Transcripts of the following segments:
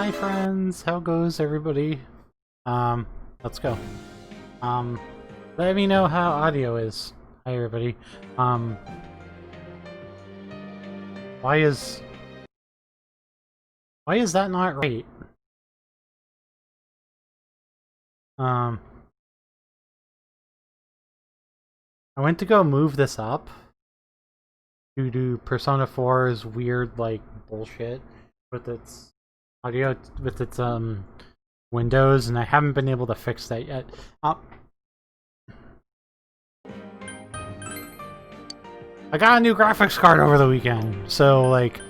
Hi friends, how goes everybody? Let's go. Let me know how audio is. Hi everybody. Why is that not right? I went to go move this up due to Persona 4's weird, like, bullshit with its audio, with its, Windows, and I haven't been able to fix that yet. I got a new graphics card over the weekend, so, like,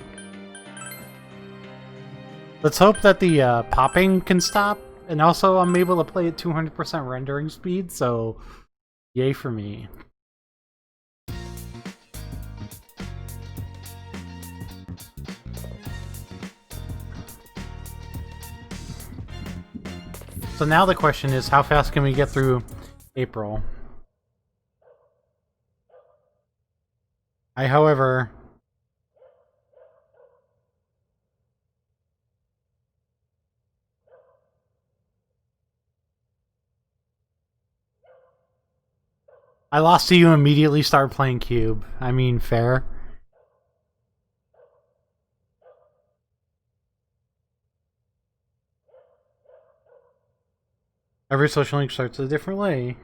let's hope that the popping can stop, and also I'm able to play at 200% rendering speed, so yay for me. So now the question is, how fast can we get through April? However... I lost to you immediately start playing Cube. I mean, fair. Every social link starts a different way.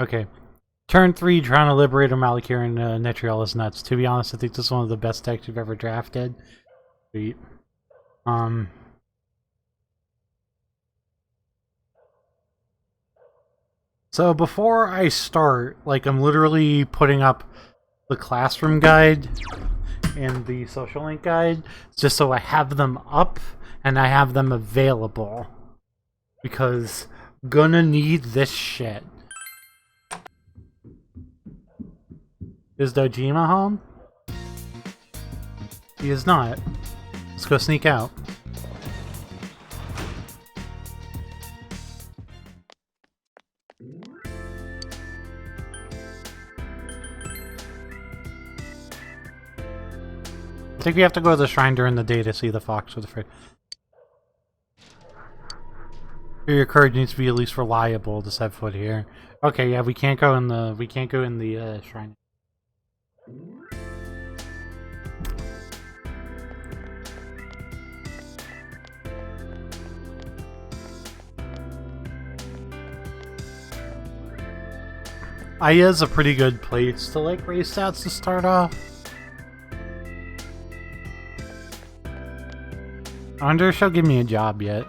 Okay. Turn 3, trying to liberate a Malakir and Netriel is nuts. To be honest, I think this is one of the best decks you've ever drafted. Sweet. So before I start, like, I'm literally putting up the classroom guide and the social link guide just so I have them up and I have them available. Because gonna need this shit. Is Dojima home? He is not. Let's go sneak out. I think we have to go to the shrine during the day to see the fox with the frig. Your courage needs to be at least reliable to set foot here. Okay, yeah, we can't go in the shrine. Aya's a pretty good place to, like, raise stats to start off. I wonder if she'll give me a job yet.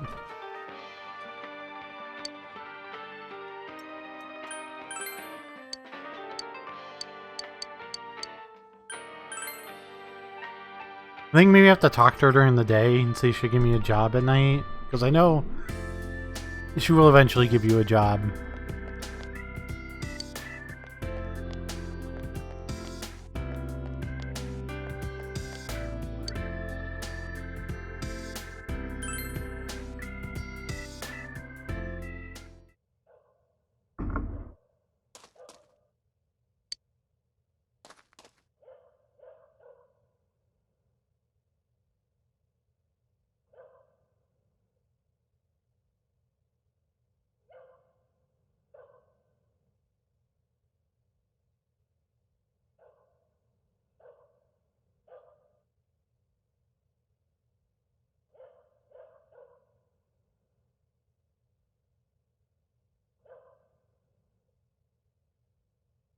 I think maybe I have to talk to her during the day and see if she'll give me a job at night. Because I know she will eventually give you a job.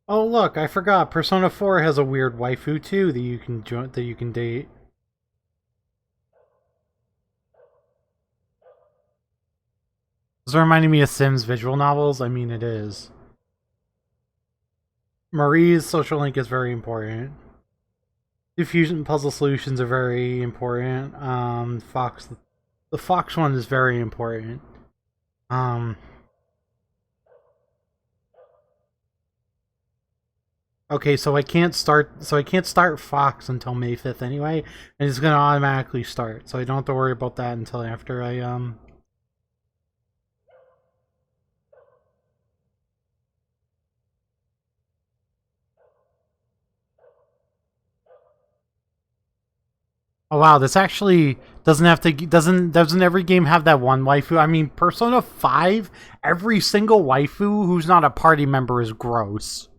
Oh look, I forgot. Persona 4 has a weird waifu too that you can date. Is it reminding me of Sims visual novels? I mean, it is. Marie's social link is very important. Diffusion puzzle solutions are very important. The Fox one is very important. Okay, so I can't start. So I can't start Fox until May 5th anyway, and it's gonna automatically start. So I don't have to worry about that until after I Oh wow, this actually doesn't have to. Doesn't every game have that one waifu? I mean, Persona 5, every single waifu who's not a party member is gross.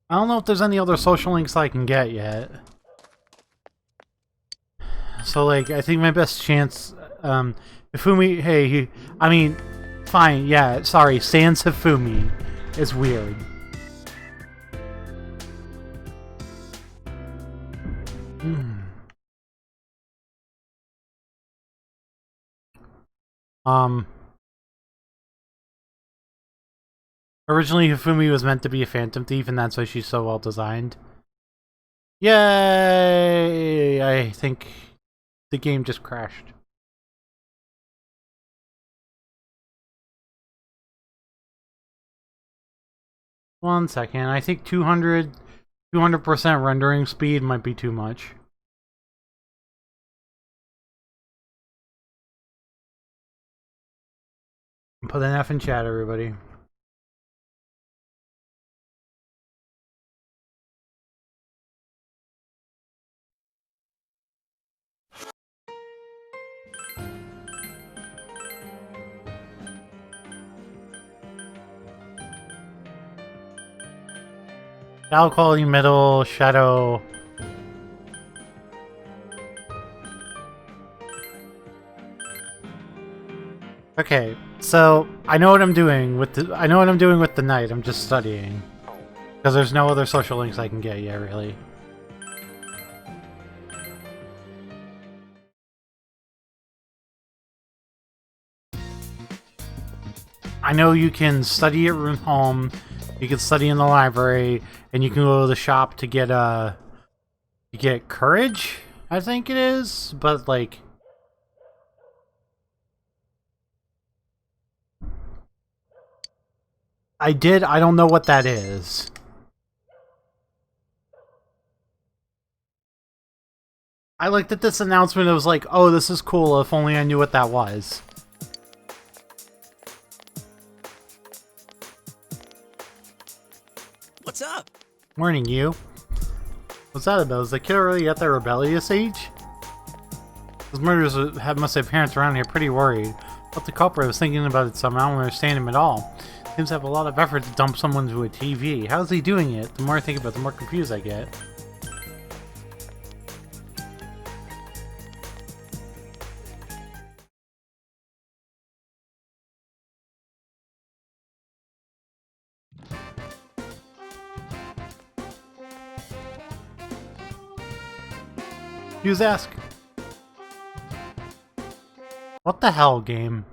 I don't know if there's any other social links I can get yet. So, like, I think my best chance, Hifumi, hey, I mean, fine, yeah, sorry, Sans Hifumi is weird. Um, Originally Hifumi was meant to be a phantom thief, and that's why she's so well designed. Yay! I think the game just crashed. One second, I think 200% rendering speed might be too much. Put an F in chat, everybody. Battle quality middle, shadow. Okay, so I know what I'm doing with the night. I'm just studying because there's no other social links I can get yet, really. I know you can study at room home, you can study in the library, and you can go to the shop to get courage, I think it is, but like I don't know what that is. I looked at this announcement, it was like, oh, this is cool, if only I knew what that was. What's up? Morning, you. What's that about? Is the kid already at their rebellious age? Those murderers must have parents around here pretty worried. But the culprit was thinking about it somehow. I don't understand him at all. Seems to have a lot of effort to dump someone into a TV. How's he doing it? The more I think about it, the more confused I get. Use ask. What the hell, game?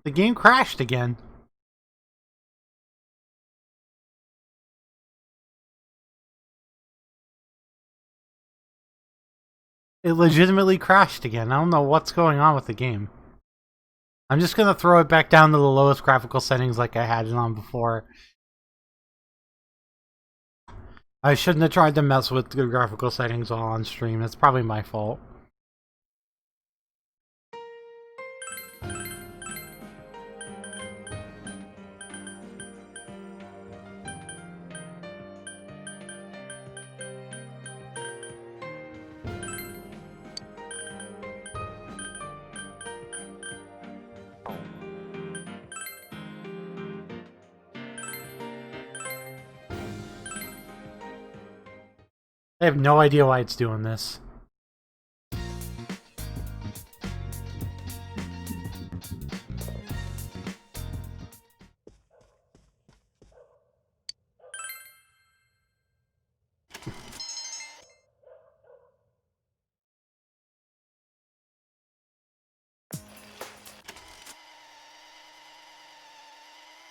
The game crashed again. It legitimately crashed again. I don't know what's going on with the game. I'm just gonna throw it back down to the lowest graphical settings like I had it on before. I shouldn't have tried to mess with the graphical settings while on stream. It's probably my fault. I have no idea why it's doing this.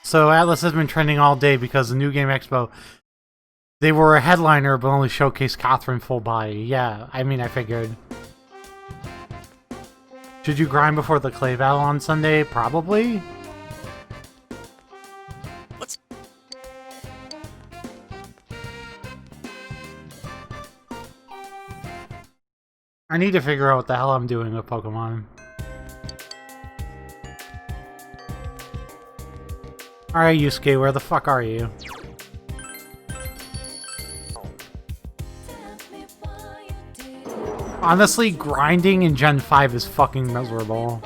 So Atlas has been trending all day because the New Game Expo, they were a headliner but only showcased Catherine full body. Yeah, I mean, I figured. Should you grind before the clay battle on Sunday? Probably. What's... I need to figure out what the hell I'm doing with Pokemon. Alright, Yusuke, where the fuck are you? Honestly, grinding in Gen 5 is fucking miserable.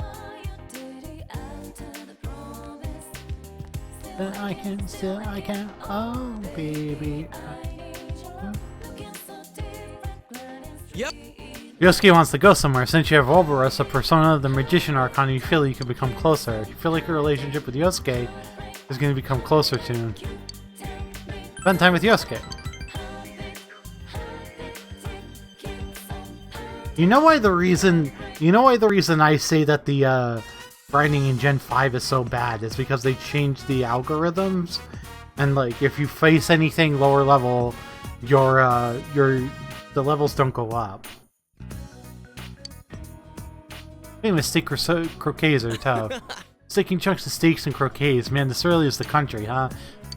I can, oh baby. Yep. Yosuke wants to go somewhere. Since you have Ouroboros, a persona of the Magician Archon, you feel you can become closer. You feel like your relationship with Yosuke is going to become closer soon. Spend time with Yosuke. You know why the reason I say that the grinding in Gen 5 is so bad is because they changed the algorithms, and like if you face anything lower level, the levels don't go up. Famous steak croquets are tough. Sticking chunks of steaks and croquets, man, this really is the country, huh?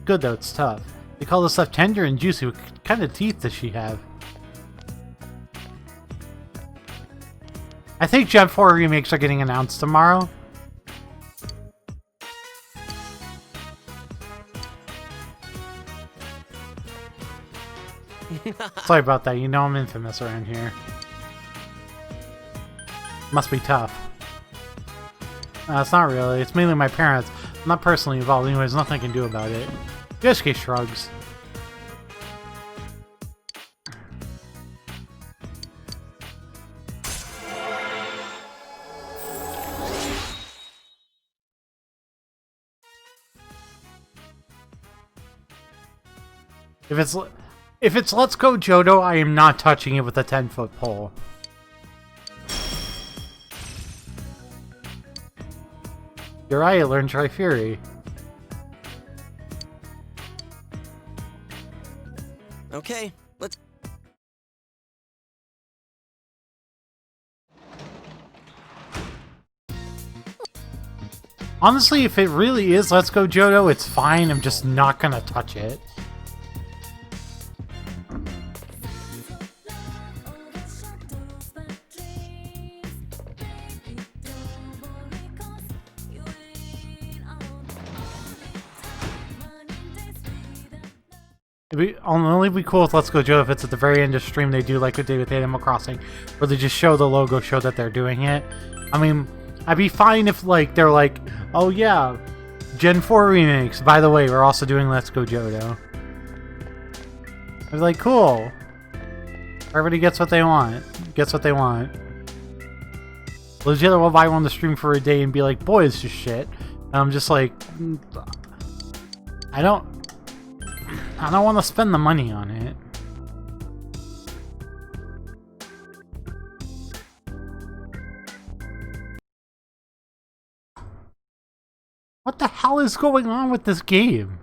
Good though, it's tough. They call this stuff tender and juicy. What kind of teeth does she have? I think Gen 4 remakes are getting announced tomorrow. Sorry about that, you know I'm infamous around here. Must be tough. It's not really, it's mainly my parents. I'm not personally involved anyways, nothing I can do about it. Yosuke shrugs. If it's Let's Go Johto, I am not touching it with a 10-foot pole. You're right, learn Tri-Fury. Okay, let's... Honestly, if it really is Let's Go Johto, it's fine. I'm just not gonna touch it. It'd only be cool with Let's Go Johto if it's at the very end of stream they do like what they did with Animal Crossing, where they just show the logo, show that they're doing it. I mean, I'd be fine if like they're like, oh yeah, Gen 4 remakes. By the way, we're also doing Let's Go Johto. I'd be like, cool. Everybody gets what they want. Gets what they want. Legit, I will buy one to stream for a day and be like, boy, it's just shit. And I'm just like, I don't want to spend the money on it. What the hell is going on with this game?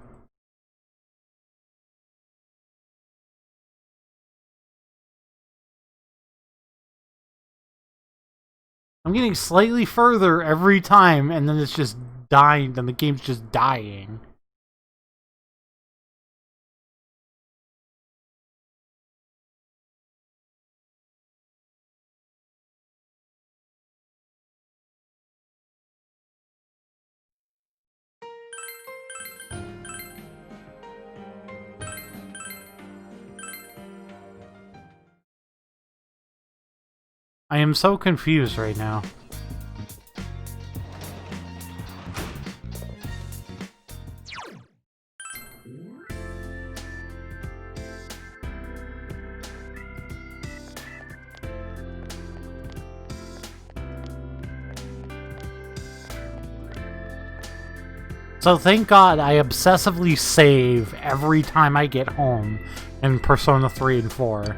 I'm getting slightly further every time, and then it's just dying, and the game's just dying. I am so confused right now. So thank God I obsessively save every time I get home in Persona 3 and 4.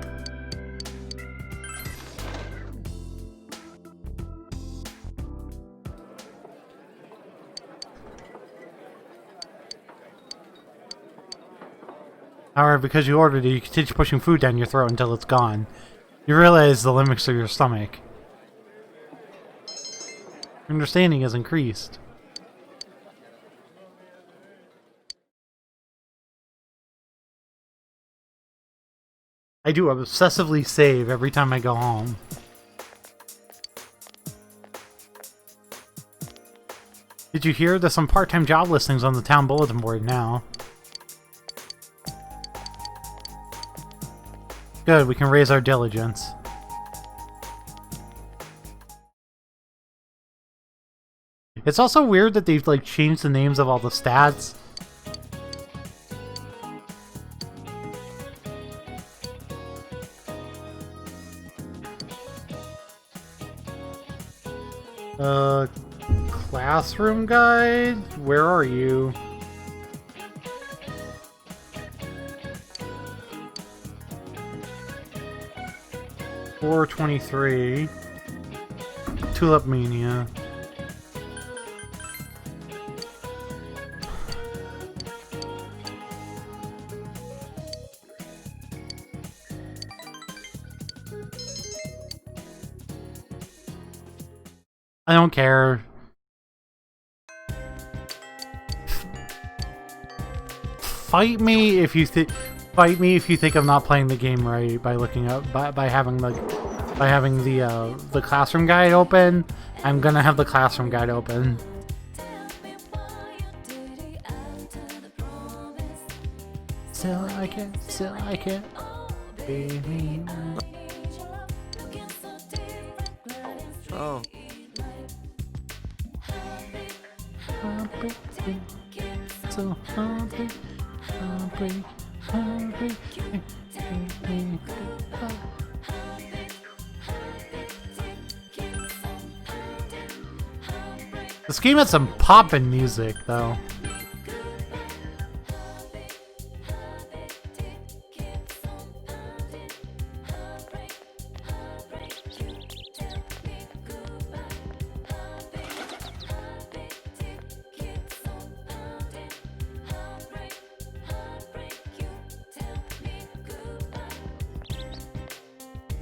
However, because you ordered it, you continue pushing food down your throat until it's gone. You realize the limits of your stomach. Your understanding has increased. I do obsessively save every time I go home. Did you hear? There's some part-time job listings on the town bulletin board now. Good, we can raise our diligence. It's also weird that they've like changed the names of all the stats. Classroom guide? Where are you? $4.23. Tulip Mania. I don't care. Fight me if you think I'm not playing the game right by looking up by having the classroom guide open. I'm gonna have the classroom guide open. Still I can't be me. Oh. So hungry. This game had some poppin' music, though.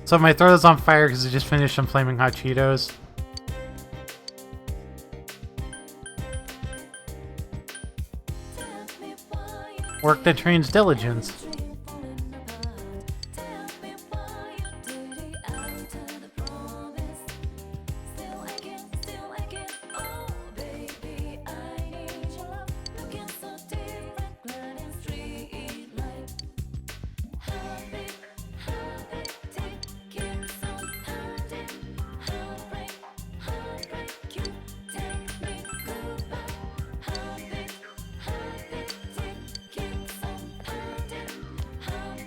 So my throat is on fire because I just finished some Flaming Hot Cheetos. Work that trains diligence.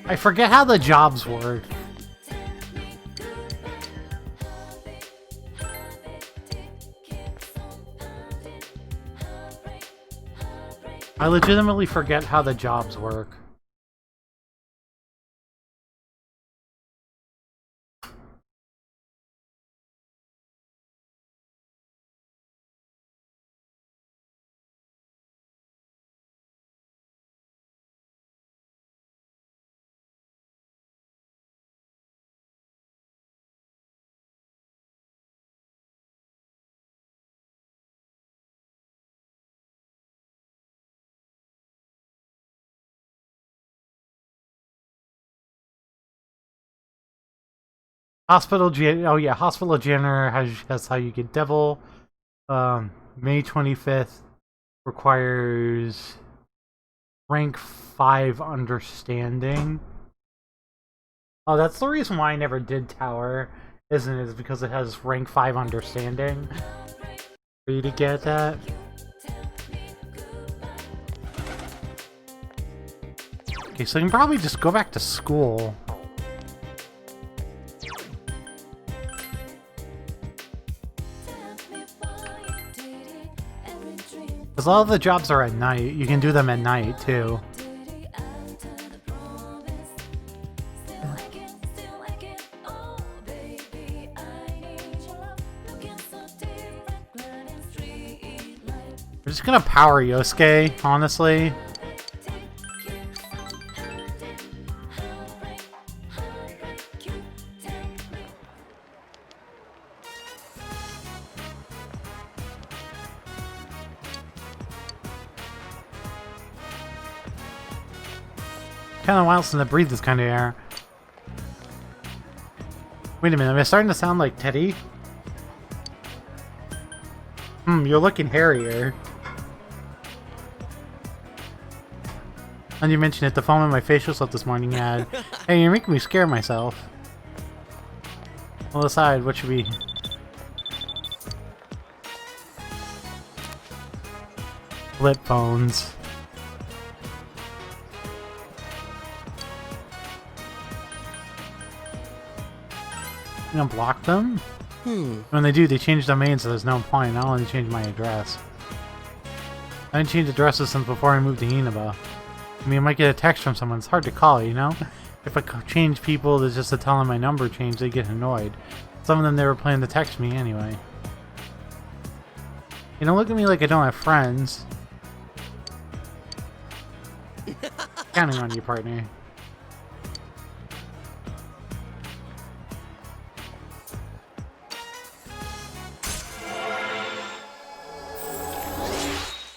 I forget how the jobs work. I legitimately forget how the jobs work. Hospital janitor has how you get devil. May 25th requires rank 5 understanding. Oh, that's the reason why I never did tower, isn't it? Is because it has rank 5 understanding. For you to get that. Okay, so I can probably just go back to school. As Because all the jobs are at night. You can do them at night, too. We're just gonna power Yosuke, honestly. Kind of wild since I breathe this kind of air. Wait a minute, am I starting to sound like Teddy? You're looking hairier. And you mentioned it, the foam in my facial soap this morning had. Hey, you're making me scare myself. We'll decide what should be. Flip phones. You don't block them? When they do, they change domains, so there's no point. I only change my address. I didn't change addresses since before I moved to Inaba. I mean, I might get a text from someone. It's hard to call, you know? If I change people to just to tell them my number changed, they get annoyed. Some of them, they were planning to text me anyway. You don't look at me like I don't have friends. Counting on you, partner.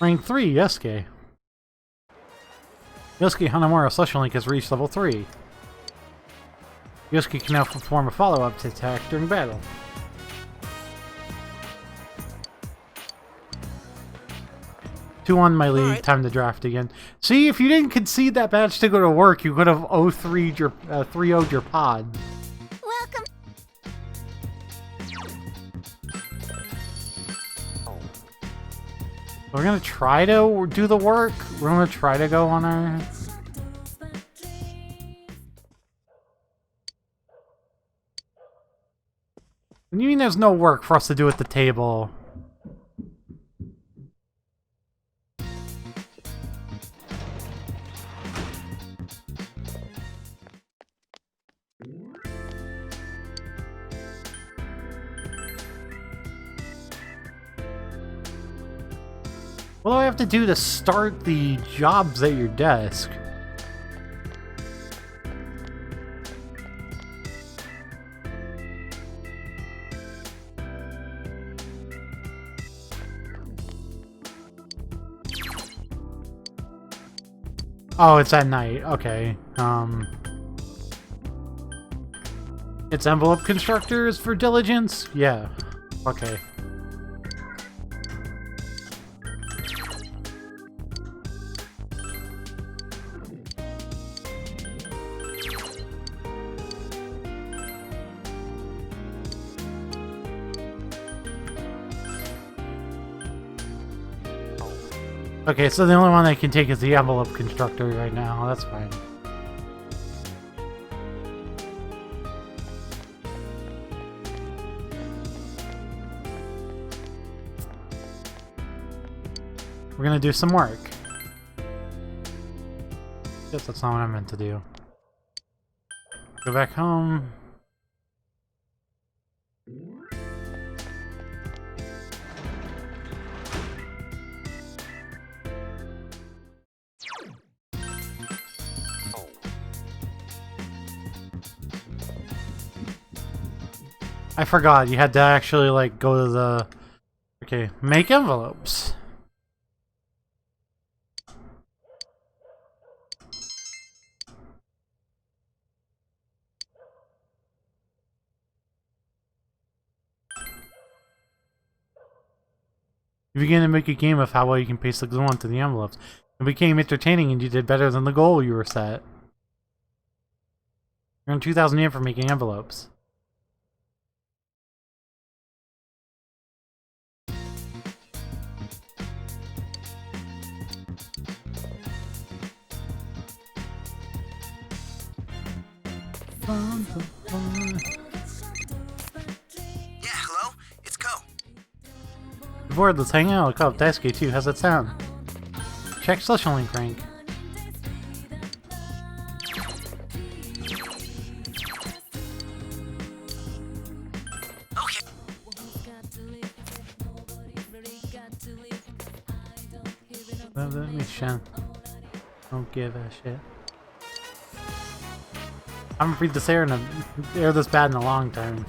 Rank 3, Yosuke. Yosuke Hanamura Social Link has reached level 3. Yosuke can now perform a follow-up attack during battle. Two on my league, right. Time to draft again. See, if you didn't concede that badge to go to work, you could have 3-0'd your pod. Welcome. We're gonna try to do the work. We're gonna try to go on our... What do you mean there's no work for us to do at the table? What do I have to do to start the jobs at your desk? Oh, it's at night. Okay. It's envelope constructors for diligence? Yeah. Okay. Okay, so the only one I can take is the envelope constructor right now. That's fine. We're gonna do some work. Guess that's not what I meant to do. Go back home. I forgot, you had to actually, like, go to the... Okay, make envelopes. You began to make a game of how well you can paste the glue onto the envelopes. It became entertaining and you did better than the goal you were set. You earned 2,000 yen for making envelopes. bored? Let's hang out. Look up. Daisuke too. How's that sound? Check social link rank. Let me shun. Don't give a shit. I haven't breathed this air this bad in a long time.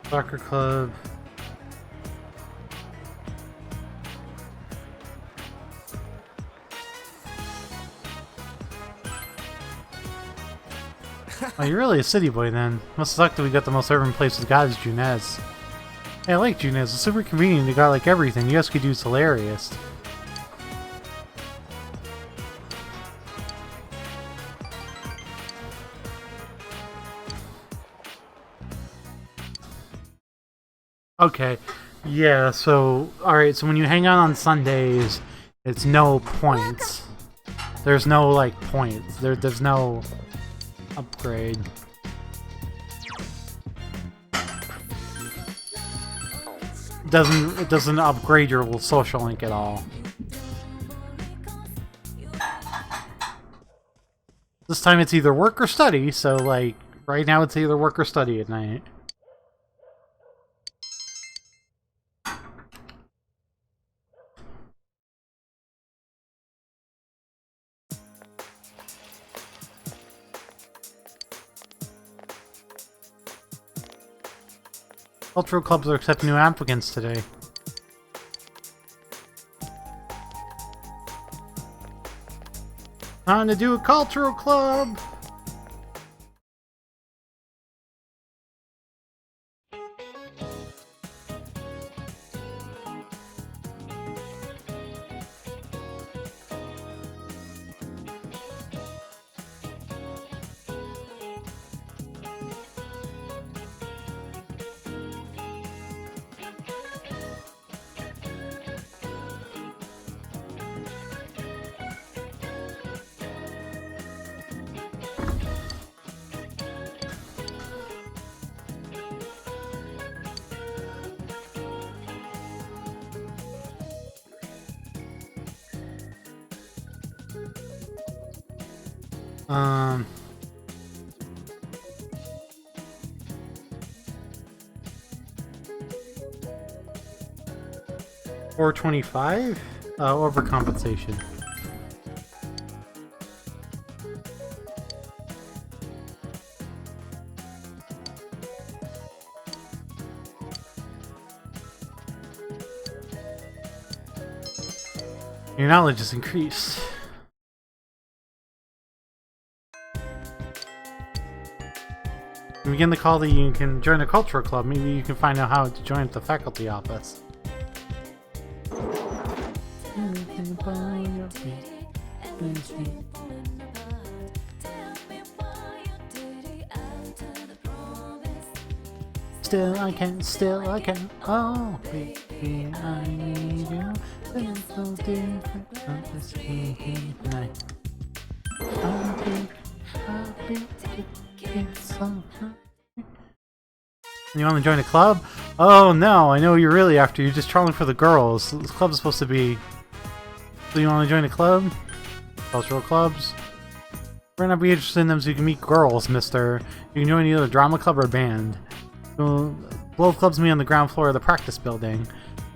Soccer club. Oh, you're really a city boy then. Must suck that we got the most urban place with God is Junez. Hey, I like Junez. It's super convenient. They got like everything. You guys could do hilarious. Okay. Yeah, so alright, so when you hang out on Sundays, it's no points. There's no like points. There's no upgrade. It doesn't upgrade your social link at all. This time it's either work or study, so like right now it's either work or study at night. Cultural clubs are accepting new applicants today. Time to do a cultural club! Um... 425? Overcompensation. Your knowledge is increased. You begin the call that you can join a cultural club. Maybe you can find out how to join the faculty office. Still I can, oh baby, I need you. It's so different from this tonight. You want to join a club? Oh no, I know what you're really after. You're just trolling for the girls. This club's supposed to be... So you want to join a club? Cultural clubs? We're not be interested in them so you can meet girls, mister. You can join either a drama club or band. So, both clubs meet on the ground floor of the practice building.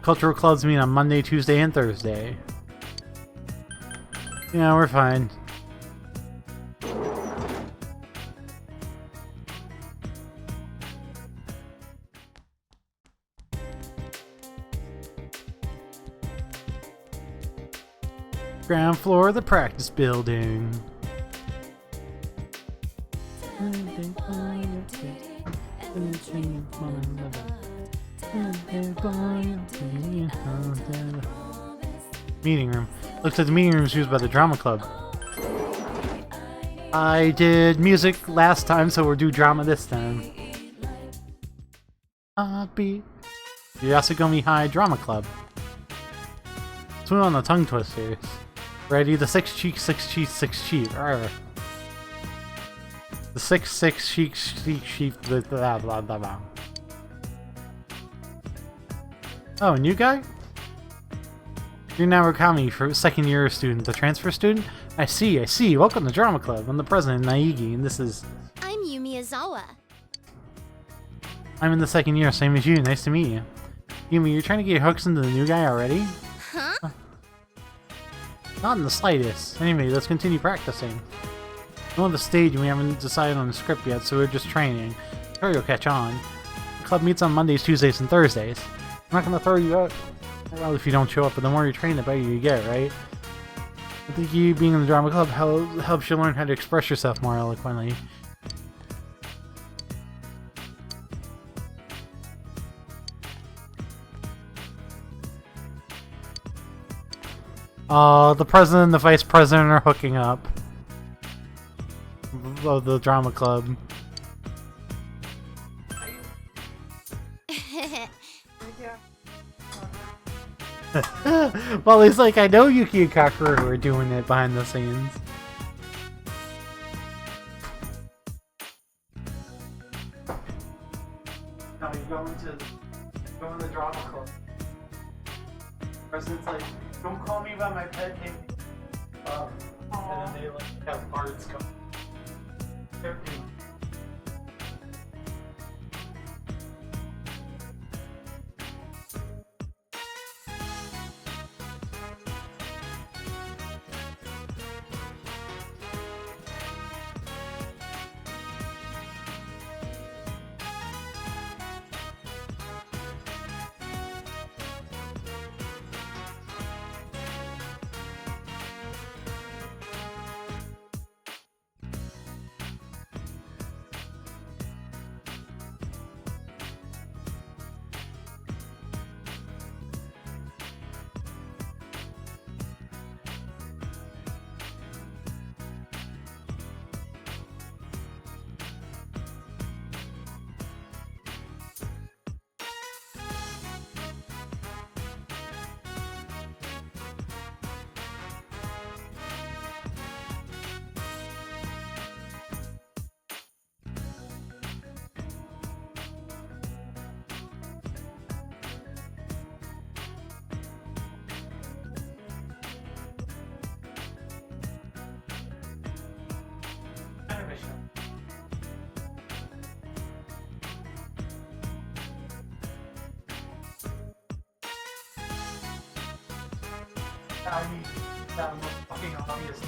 Cultural clubs meet on Monday, Tuesday, and Thursday. Yeah, we're fine. Ground floor of the practice building. Meeting room. Looks like the meeting room is used by the drama club. I did music last time, so we'll do drama this time. Happy. Yasugami High Drama Club. Swim on the tongue twisters. Ready? The 6 cheek, 6 cheek, 6 cheek. Arr. The 6 cheek, blah blah blah blah. Oh, new guy? You're Narukami, for second year student, the transfer student? I see. Welcome to Drama Club. I'm the president, Naigi, and this is... I'm Yumi Ozawa. I'm in the second year, same as you. Nice to meet you. Yumi, you're trying to get your hooks into the new guy already? Huh? Not in the slightest. Anyway, let's continue practicing. We're on the stage and we haven't decided on the script yet, so we're just training. Sure, you'll catch on. The club meets on Mondays, Tuesdays, and Thursdays. I'm not gonna throw you out. Well, if you don't show up, but the more you train, the better you get, right? I think you being in the drama club helps you learn how to express yourself more eloquently. The president and the vice president are hooking up. Of the drama club. Well, he's like, I know Yuki and Kakeru are doing it behind the scenes. Now you're going to the drama club. President's like, don't call me by my pet name. And then they like have cards come. I mean, that was fucking obvious.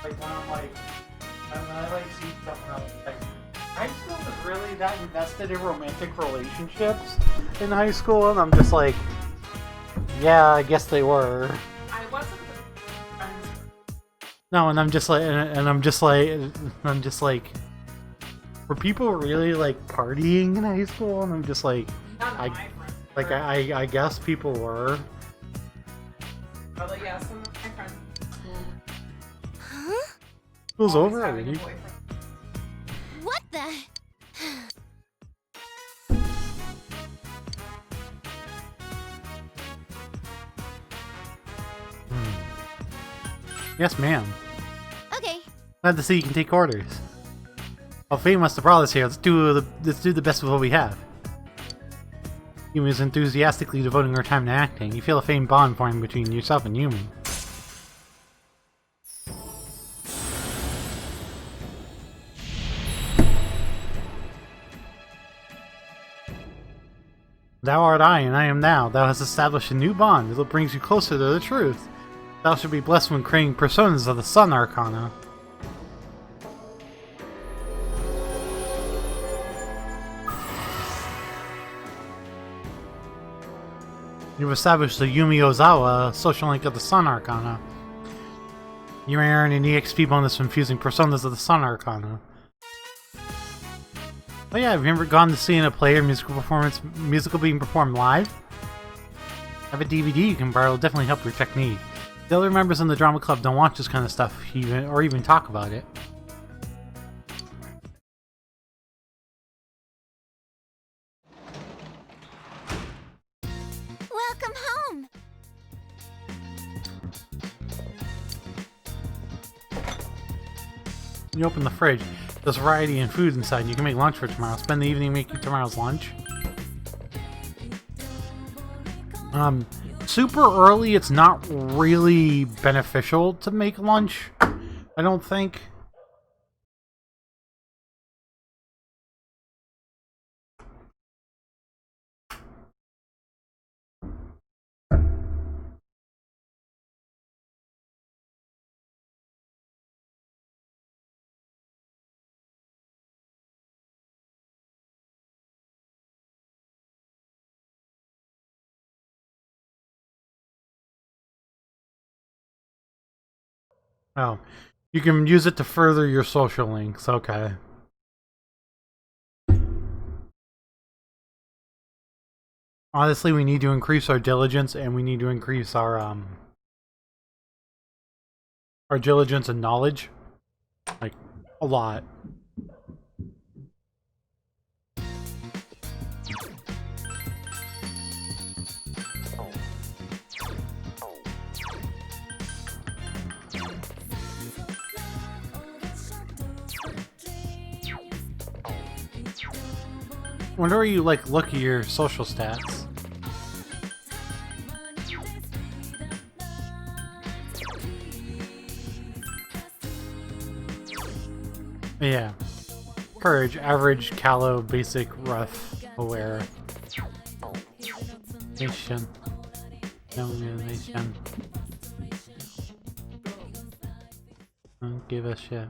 Like when I'm like, when I like see stuff and I'm like, high school was really that invested in romantic relationships in high school, and I'm just like, yeah, I guess they were. I wasn't. No, and I'm just like, were people really like partying in high school? And I'm just like, None of my friends. like I guess people were. But like, yeah, some of my friends. Huh? School's always over having a already. boyfriend. What the? Yes, ma'am. Okay. Glad to see you can take orders. Well, fate must have brought us here. Let's do the best with what we have. Yumi is enthusiastically devoting her time to acting. You feel a faint bond forming between yourself and Yumi. Thou art I, and I am thou. Thou hast established a new bond that brings you closer to the truth. Thou shalt be blessed when creating personas of the Sun Arcana. You've established the Yumi Ozawa social link of the Sun Arcana. You may earn an EXP bonus from fusing personas of the Sun Arcana. Oh yeah, have you ever gone to see a play or musical being performed live? I have a DVD you can borrow, it'll definitely help your technique. The other members in the drama club don't watch this kind of stuff or even talk about it. You open the fridge. There's variety in food inside. You can make lunch for tomorrow. Spend the evening making tomorrow's lunch. Super early, it's not really beneficial to make lunch. I don't think. Oh, you can use it to further your social links. Okay. Honestly, we need to increase our diligence, and we need to increase our diligence and knowledge, like a lot. Whenever you like look at your social stats. Yeah. Courage, average, callow, basic, rough, aware. Nation. Nation. Don't give a shit.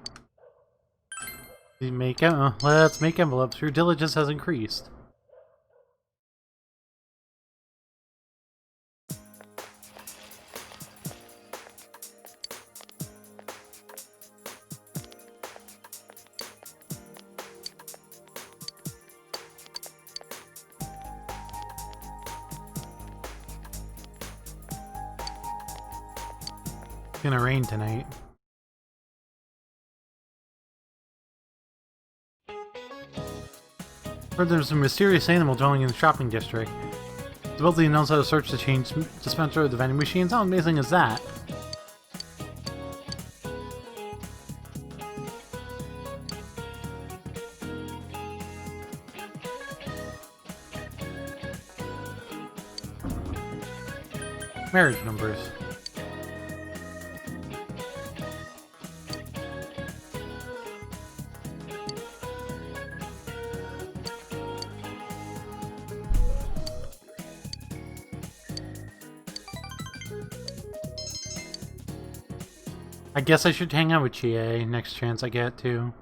Let's make envelopes. Your diligence has increased. It's gonna rain tonight. Heard there's a mysterious animal dwelling in the shopping district. The ability knows how to search the change dispenser of the vending machines. How amazing is that? Marriage numbers. I guess I should hang out with Chie next chance I get to.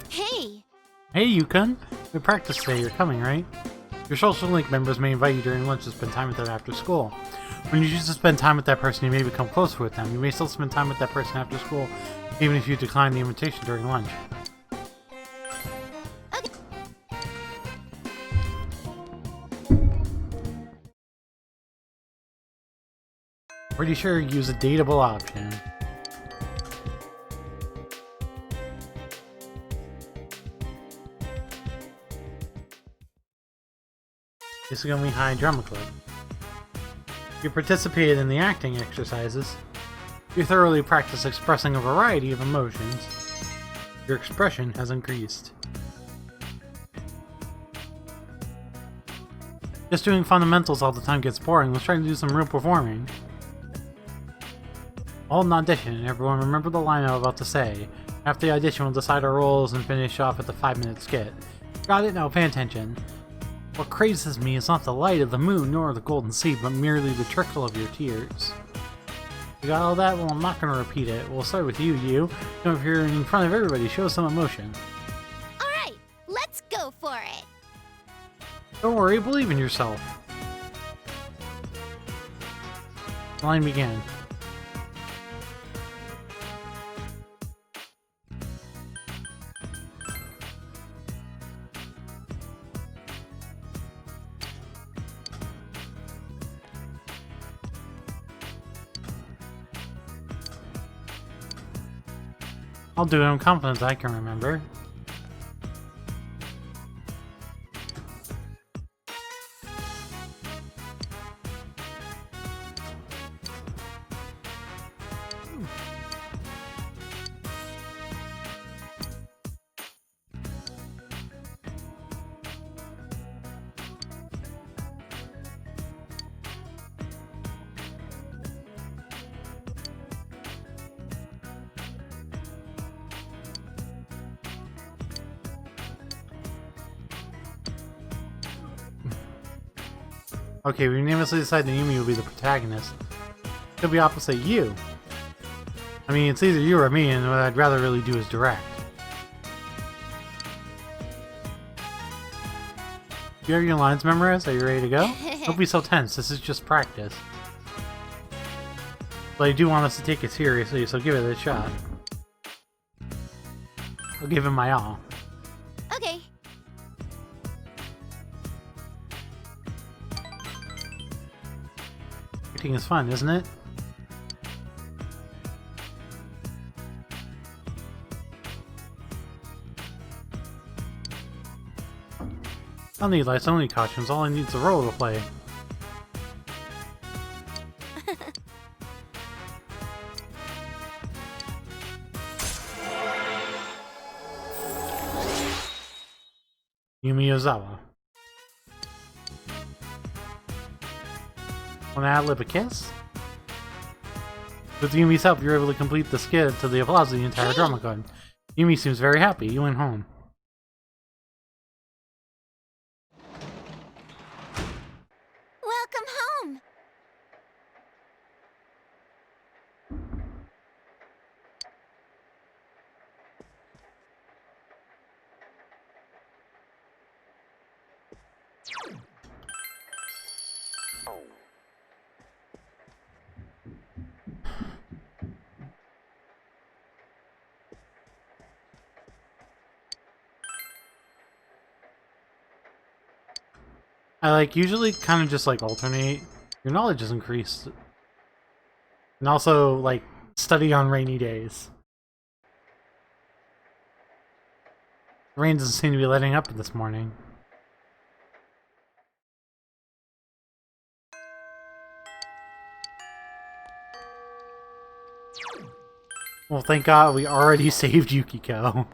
Hey! Hey, Yukon! We practice today, you're coming, right? Your social link members may invite you during lunch to spend time with them after school. When you choose to spend time with that person, you may become closer with them. You may still spend time with that person after school, even if you decline the invitation during lunch. Pretty sure use a dateable option. This is gonna be High Drama Club. You participated in the acting exercises. You thoroughly practiced expressing a variety of emotions. Your expression has increased. Just doing fundamentals all the time gets boring. Let's try to do some real performing. Hold an audition, and everyone remember the line I'm about to say. After the audition, we'll decide our roles and finish off with the 5-minute skit. Got it? Now pay attention. What crazes me is not the light of the moon nor the golden sea, but merely the trickle of your tears. You got all that? Well, I'm not going to repeat it. We'll start with you. Come up here in front of everybody, show some emotion. Alright, let's go for it! Don't worry, believe in yourself. Line began. I'll do it, I'm confident I can remember. Okay, we unanimously decide that Yumi will be the protagonist. He'll be opposite you. I mean, it's either you or me, and what I'd rather really do is direct. You have your lines memorized? Are you ready to go? Don't be so tense, this is just practice. But I do want us to take it seriously, so give it a shot. I'll give him my all. Okay. Acting is fun, isn't it? I don't need lights, only costumes. All I need is a role to play. Yumi Ozawa. Wanna ad-lib a kiss? With Yumi's help, you're able to complete the skit to the applause of the entire drama card. Yumi seems very happy. You went home. Welcome home. I usually kind of just alternate. Your knowledge is increased. And also study on rainy days. The rain doesn't seem to be letting up this morning. Well, thank God we already saved Yukiko.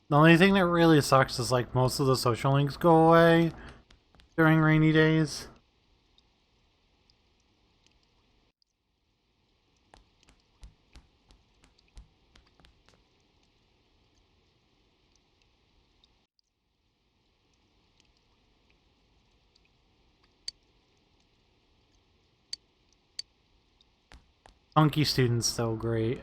The only thing that really sucks is most of the social links go away during rainy days. Funky students so great.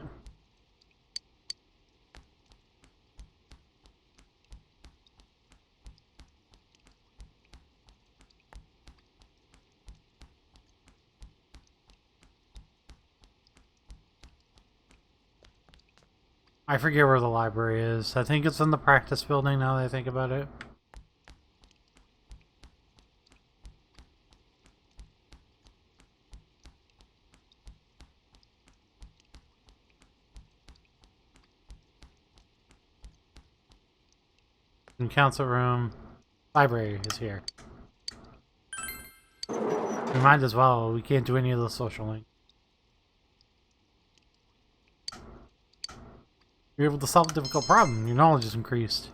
I forget where the library is. I think it's in the practice building now that I think about it. And council room. Library is here. We might as well. We can't do any of the social links. You're able to solve a difficult problem. Your knowledge is increased.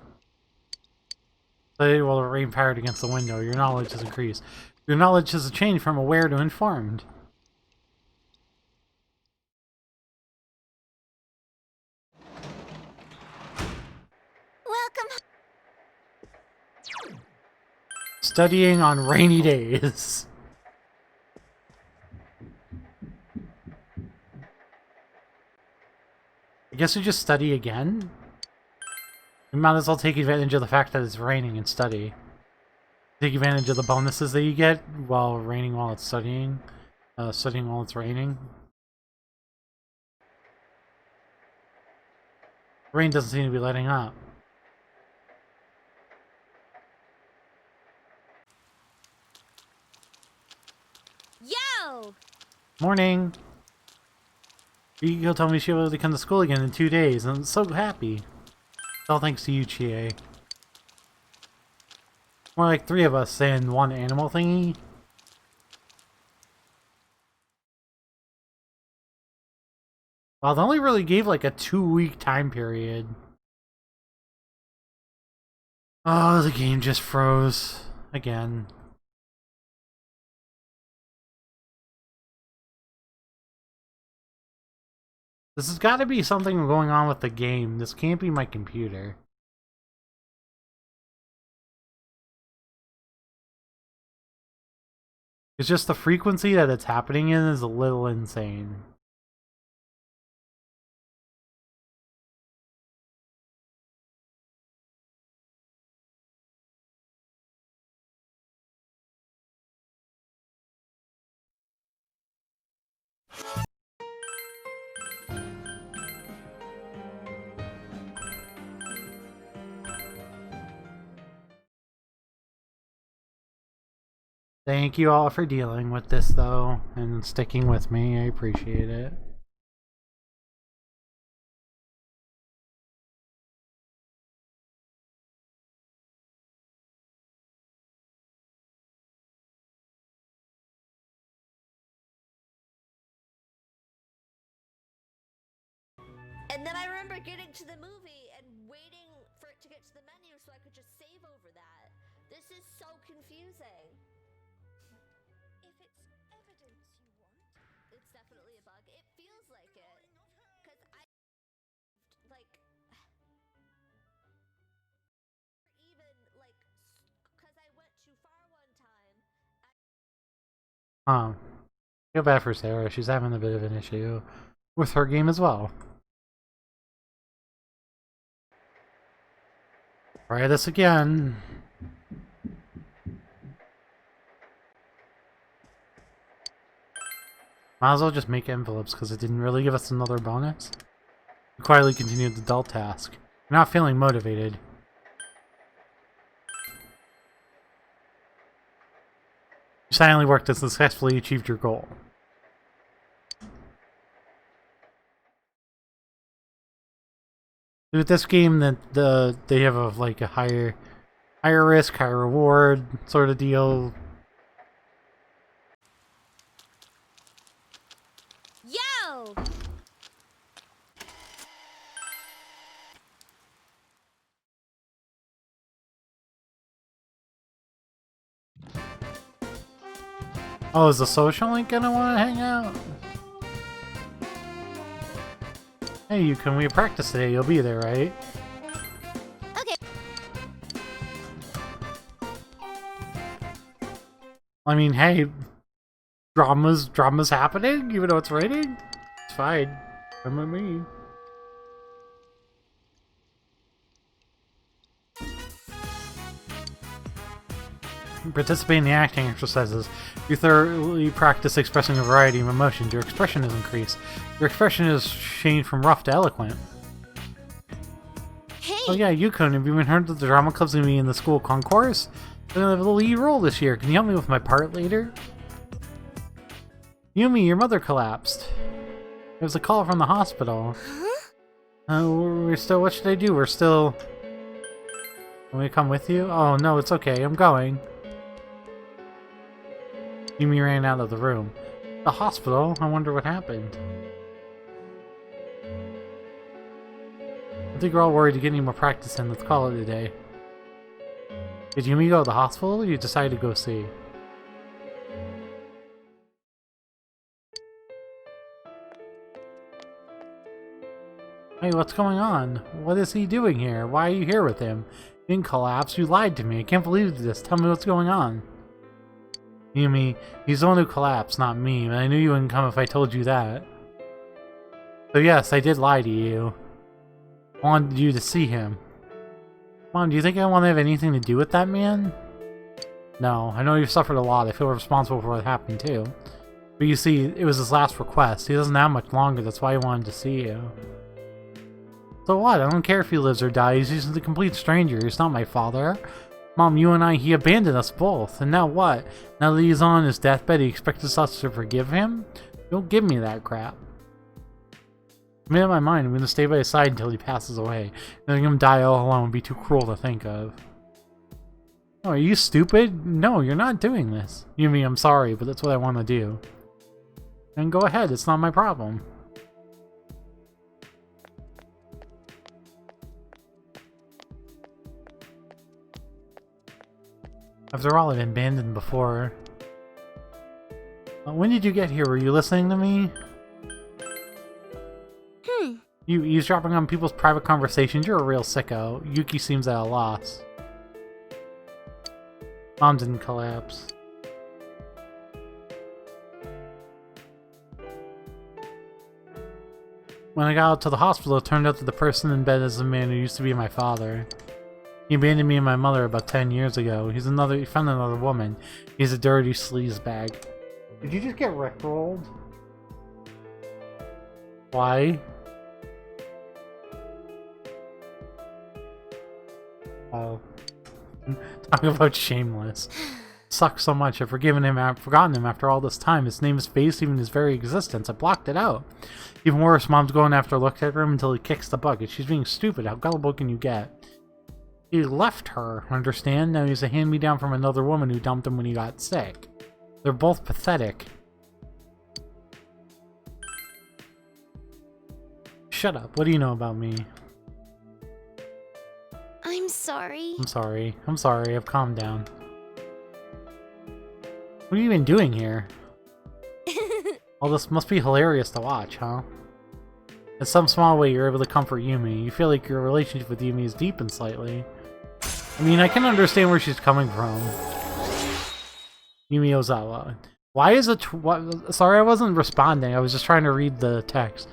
Play while the rain pattered against the window. Your knowledge is increased. Your knowledge has changed from aware to informed. Welcome. Studying on rainy days. I guess we just study again? We might as well take advantage of the fact that it's raining and study. Take advantage of the bonuses that you get while raining while it's studying. Studying while it's raining. Rain doesn't seem to be letting up. Yo! Morning. Yukiko told me she'll be able to come to school again in 2 days, and I'm so happy. All thanks to you, Chie. More like 3 of us than one animal thingy. Well, they only really gave like a 2-week time period. Oh, the game just froze. Again. This has got to be something going on with the game. This can't be my computer. It's just the frequency that it's happening in is a little insane. Thank you all for dealing with this, though, and sticking with me. I appreciate it. And then I remember getting to the movie and waiting for it to get to the menu so I could just save over that. This is so confusing. If it's evidence you want. It's definitely a bug. It feels like it. Because I, like, even, like, because I went too far one time. I feel bad for Sarah. She's having a bit of an issue with her game as well. Try this again. Might as well just make envelopes because it didn't really give us another bonus. We quietly continued the dull task. You're not feeling motivated. You silently worked and successfully achieved your goal. With this game, that they have like a higher risk, higher reward sort of deal. Yo! Oh, is the social link gonna want to hang out? Hey, you can we practice today? You'll be there, right? Okay. I mean, hey, drama's happening, even though it's raining. It's fine. Come with me. Participate in the acting exercises. You thoroughly practice expressing a variety of emotions. Your expression is increased. Your expression is changed from rough to eloquent. Hey! Oh yeah, Yukon, have you been heard that the drama club's gonna be in the school concourse? I'm gonna have a lead role this year. Can you help me with my part later? Yumi, your mother collapsed. It was a call from the hospital. Huh? We're still, what should I do? We're still... Want me to come with you? Oh no, it's okay, I'm going. Yumi ran out of the room. The hospital? I wonder what happened. I think we're all worried to get any more practice in. Let's call it a day. Did Yumi go to the hospital or you decided to go see? Hey, what's going on? What is he doing here? Why are you here with him? You didn't collapse. You lied to me. I can't believe this. Tell me what's going on. Yumi, he's the one who collapsed, not me. And I knew you wouldn't come if I told you that. So yes, I did lie to you. I wanted you to see him. Mom, do you think I want to have anything to do with that man? No, I know you've suffered a lot. I feel responsible for what happened too. But you see, it was his last request. He doesn't have much longer. That's why he wanted to see you. So what? I don't care if he lives or dies. He's a complete stranger. He's not my father. Mom, you and I, he abandoned us both. And now what? Now that he's on his deathbed, he expects us to forgive him? Don't give me that crap. I made up my mind. I'm going to stay by his side until he passes away. Letting him die all alone would be too cruel to think of. Oh, are you stupid? No, you're not doing this. Yumi, I'm sorry, but that's what I want to do. And go ahead, it's not my problem. After all, I've been abandoned before. When did you get here? Were you listening to me? You eavesdropping on people's private conversations? You're a real sicko. Yuki seems at a loss. Mom didn't collapse. When I got out to the hospital, it turned out that the person in bed is the man who used to be my father. He abandoned me and my mother about 10 years ago. He found another woman. He's a dirty sleazebag. Did you just get rickrolled? Why? Oh. Talk about shameless. Sucks so much. I've forgotten him after all this time. His name, his face, even his very existence. I blocked it out. Even worse, Mom's going after looked at him until he kicks the bucket. She's being stupid. How gullible can you get? He left her, understand? Now he's a hand-me-down from another woman who dumped him when he got sick. They're both pathetic. Shut up. What do you know about me? I'm sorry. I'm sorry. I'm sorry. I've calmed down. What are you even doing here? All this must be hilarious to watch, huh? In some small way, you're able to comfort Yumi. You feel like your relationship with Yumi is deepened slightly. I mean, I can understand where she's coming from. Yumi Ozawa. Why is it... Sorry, I wasn't responding. I was just trying to read the text.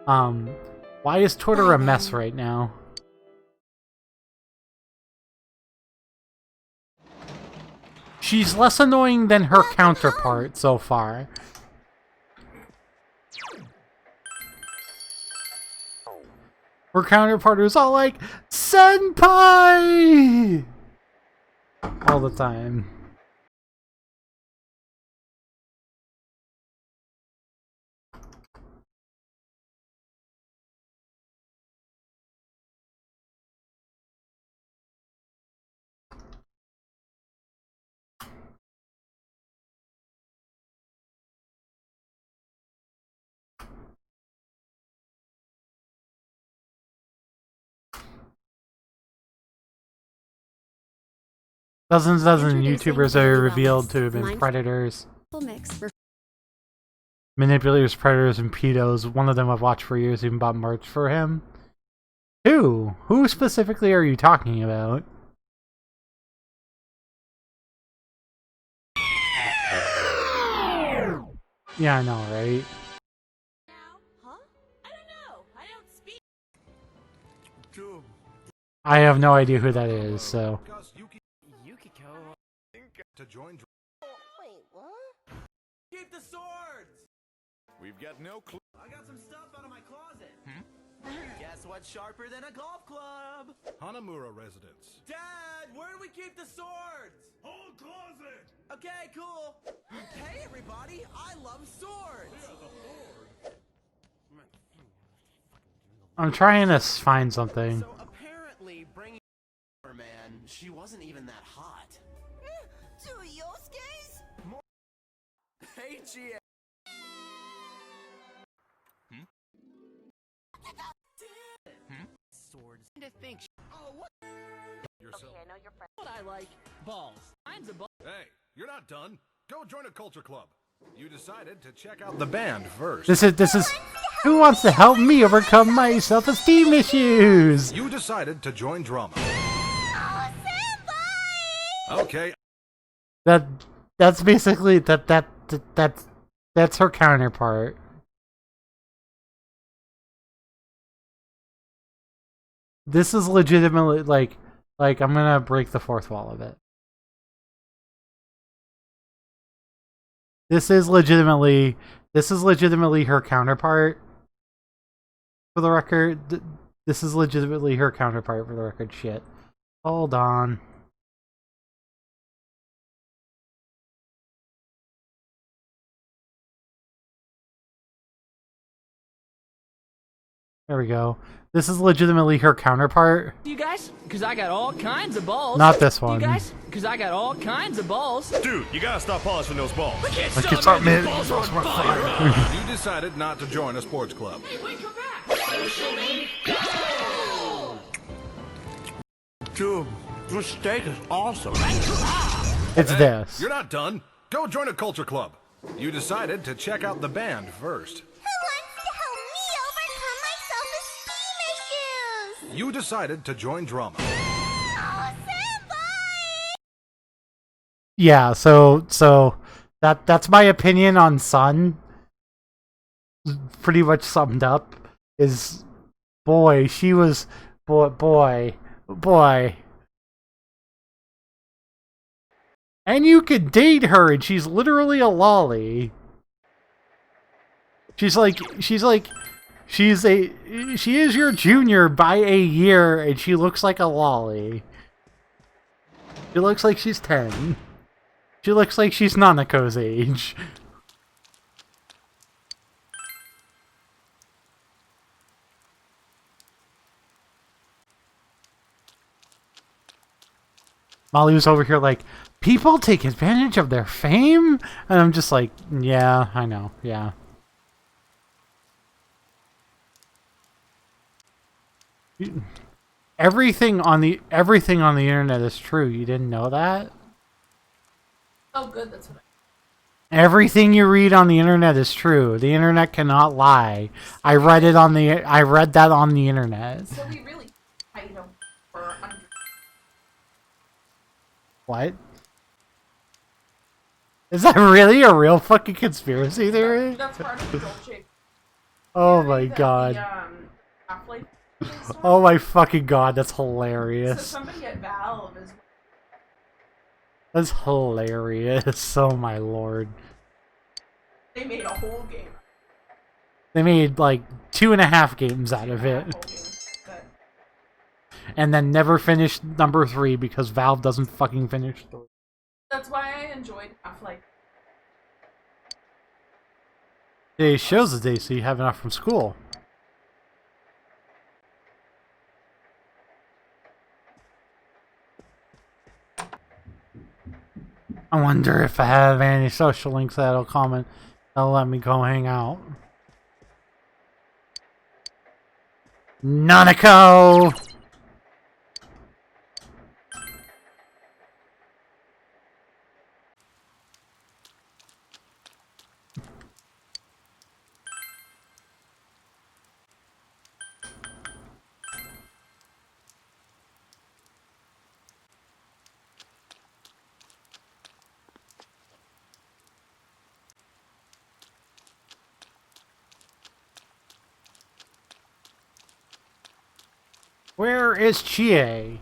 Why is Twitter a mess right now? She's less annoying than her counterpart so far. Her counterpart was all like, Senpai! All the time. Dozens YouTubers are revealed to have been predators. Manipulators, predators, and pedos. One of them I've watched for years, even bought merch for him. Who? Who specifically are you talking about? Yeah, I know, right? I have no idea who that is, so... To join. Wait, what? Keep the swords! We've got no clue. I got some stuff out of my closet. Guess what's sharper than a golf club? Hanamura residence. Dad, where do we keep the swords? Whole closet! Okay, cool. Hey, everybody, I love swords! I'm trying to find something. So apparently, bringing her man, she wasn't even that hot. Two Yosuke's? Hey, Gia. Swords. To think. Oh, what? Yourself. Okay, I know your friend. What I like? Balls. Mine's a ball. Hey, you're not done. Go join a culture club. You decided to check out the band first. This is who wants to help me overcome my self-esteem issues? You decided to join drama. Oh, senpai! Okay. That's basically that's her counterpart. This is legitimately like I'm gonna break the fourth wall of it. This is legitimately her counterpart. For the record, this is legitimately her counterpart. For the record, shit. Hold on. There we go. This is legitimately her counterpart. You guys? Because I got all kinds of balls. Not this one. You guys? Because I got all kinds of balls. Dude, you gotta stop polishing those balls. I can't Like, stop it's not man, me. these balls are on fire. You decided not to join a sports club. Hey, wait, come back. Dude, this steak is awesome. It's this. You're not done. Go join a culture club. You decided to check out the band first. Who wants to help me overcome my self-esteem issues? You decided to join drama. Oh, senpai! Yeah, so that's my opinion on Sun. Pretty much summed up is, boy, she was boy. And you could date her, and she's literally a lolly. She is your junior by a year, and she looks like a lolly. She looks like she's 10. She looks like she's Nanako's age. Molly was over here like, people take advantage of their fame? And I'm just like, yeah, I know, yeah. Everything on the internet is true. You didn't know that? Oh, good. That's what Everything you read on the internet is true. The internet cannot lie. I read that on the internet. So we really fight over under. What? Is that really a real fucking conspiracy theory? That's part of the Dolce. Oh my theory that god. The, Half-Life is based on. Oh my fucking god, that's So hilarious. somebody at Valve is. That's hilarious. Oh my lord. They made a whole game. They made like 2.5 games out of That it. whole game. But And then never finished number 3 because Valve doesn't fucking finish 3. that's why I enjoyed Half-Life. It shows the day so you have enough from school. I wonder if I have any social links that'll comment. That'll let me go hang out. Nanako! Where is Chie?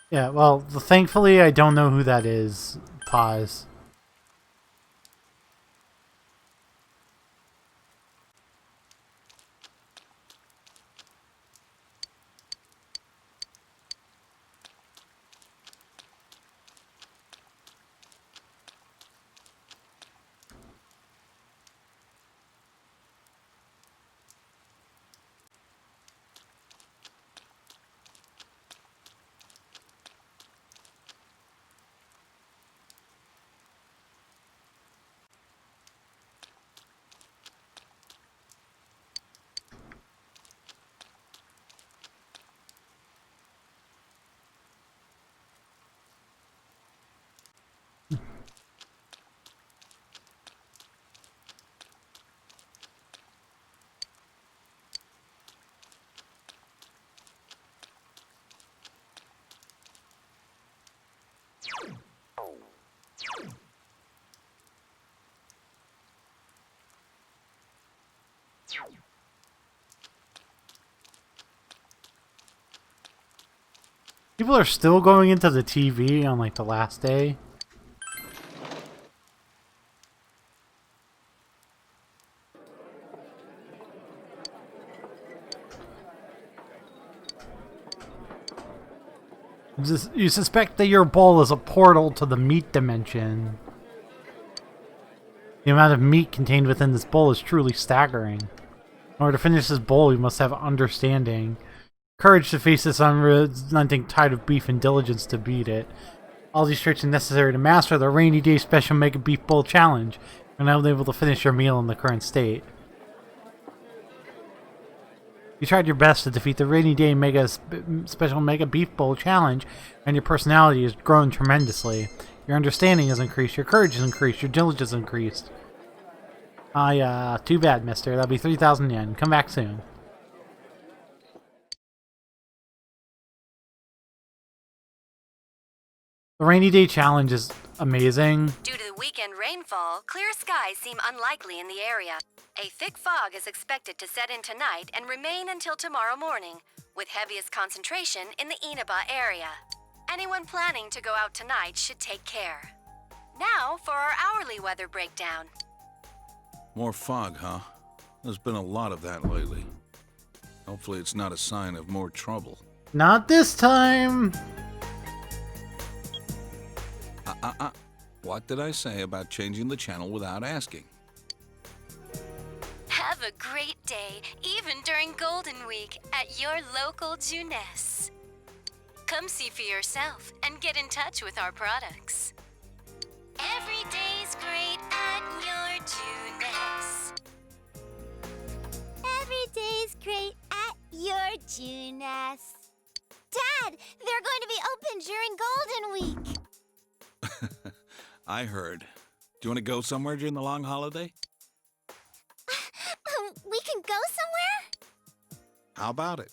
Yeah, well, thankfully I don't know who that is. Pause. People are still going into the TV on like the last day. You suspect that your bowl is a portal to the meat dimension. The amount of meat contained within this bowl is truly staggering. In order to finish this bowl, you must have understanding. Courage to face this unrelenting tide of beef and diligence to beat it. All these traits are necessary to master the Rainy Day Special Mega Beef Bowl Challenge. You're now able to finish your meal in the current state. You tried your best to defeat the Rainy Day Special Mega Beef Bowl Challenge, and your personality has grown tremendously. Your understanding has increased, your courage has increased, your diligence has increased. Too bad, mister. That'll be 3,000 yen. Come back soon. The Rainy Day Challenge is amazing. Due to the weekend rainfall, clear skies seem unlikely in the area. A thick fog is expected to set in tonight and remain until tomorrow morning, with heaviest concentration in the Inaba area. Anyone planning to go out tonight should take care. Now for our hourly weather breakdown. More fog, huh? There's been a lot of that lately. Hopefully it's not a sign of more trouble. Not this time! What did I say about changing the channel without asking? Have a great day, even during Golden Week, at your local Junes. Come see for yourself and get in touch with our products. Every day's great at your Junes. Every day's great at your Junes. Dad, they're going to be open during Golden Week. I heard. Do you want to go somewhere during the long holiday? We can go somewhere? How about it?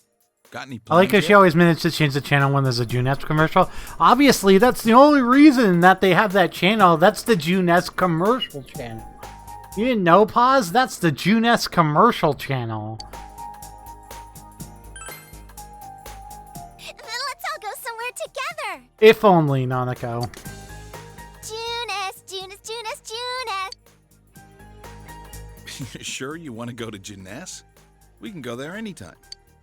Got any I plans like how she yet? always manages to change the channel when there's a Junes commercial. Obviously, that's the only reason that they have that channel. That's the Junes commercial channel. You didn't know, Paz? That's the Junes commercial channel. Then let's all go somewhere together. If only, Nanako. Junes. You sure you want to go to Jeunesse? We can go there anytime.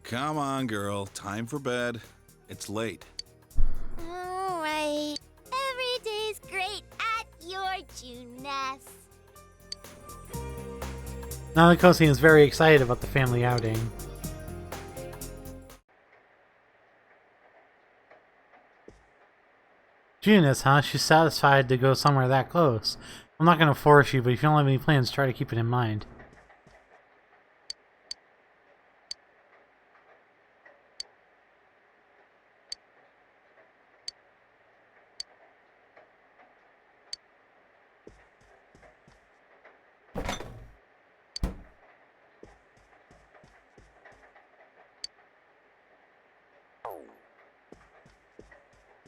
Come on, girl. Time for bed. It's late. All right. Every day's great at your Junes. Nanako seems very excited about the family outing. Junes, huh? She's satisfied to go somewhere that close. I'm not gonna force you, but if you don't have any plans, try to keep it in mind.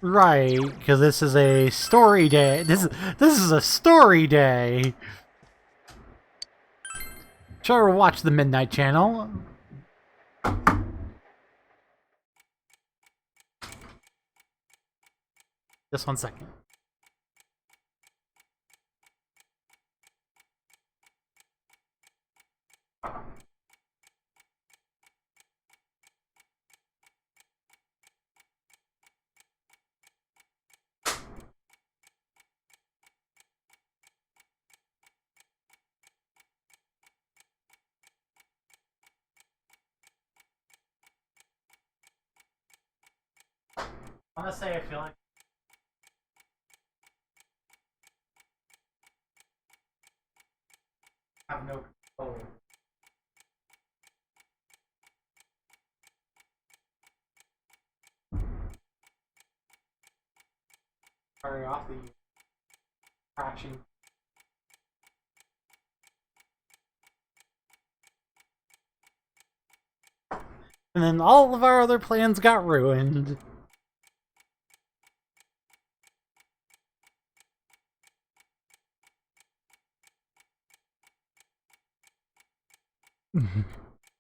Right, because this is a story day. This is a story day. Sure, watch the Midnight Channel. Just 1 second. Honestly, I feel like I have no control. Sorry, off the crashing. And then all of our other plans got ruined.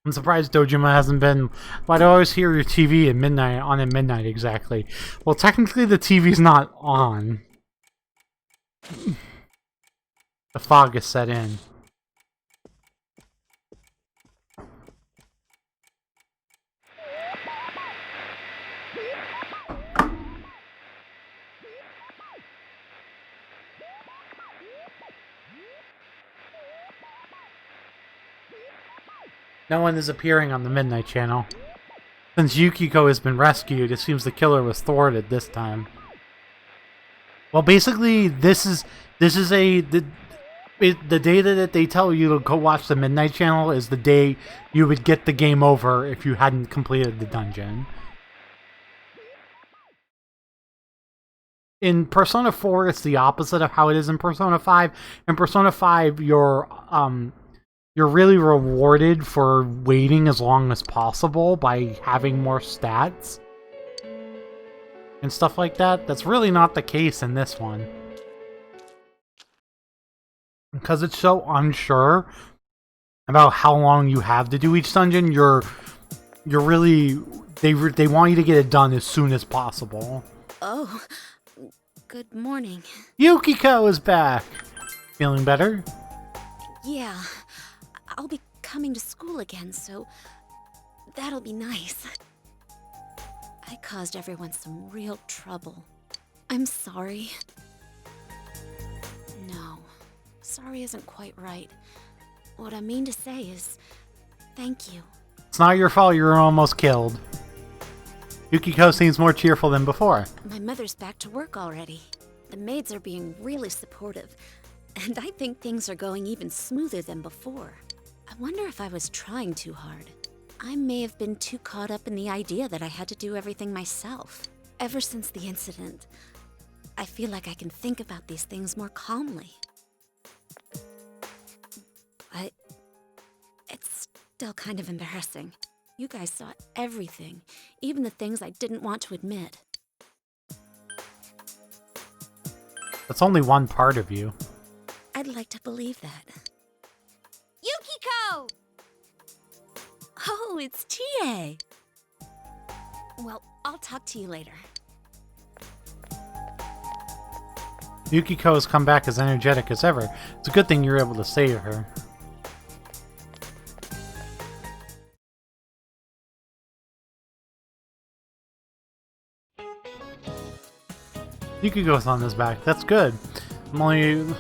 I'm surprised Dojima hasn't been. Why do I always hear your TV at midnight on at midnight exactly? Well, technically the TV's not on. The fog is set in. No one is appearing on the Midnight Channel. Since Yukiko has been rescued, it seems the killer was thwarted this time. Well, basically, the data that they tell you to go watch the Midnight Channel is the day you would get the game over if you hadn't completed the dungeon. In Persona 4, it's the opposite of how it is in Persona 5. In Persona 5, you're really rewarded for waiting as long as possible by having more stats and stuff like that. That's really not the case in this one. Because it's so unsure about how long you have to do each dungeon, you're really... They want you to get it done as soon as possible. Oh, good morning. Yukiko is back! Feeling better? Yeah, I'll be coming to school again, so that'll be nice. I caused everyone some real trouble. I'm sorry. No, sorry isn't quite right. What I mean to say is, thank you. It's not your fault you were almost killed. Yukiko seems more cheerful than before. My mother's back to work already. The maids are being really supportive, and I think things are going even smoother than before. I wonder if I was trying too hard. I may have been too caught up in the idea that I had to do everything myself. Ever since the incident, I feel like I can think about these things more calmly. But it's still kind of embarrassing. You guys saw everything, even the things I didn't want to admit. That's only one part of you. I'd like to believe that. Yukiko! Oh, it's Chie! Well, I'll talk to you later. Yukiko has come back as energetic as ever. It's a good thing you're able to save her. Yukiko's on his back. That's good. I'm only...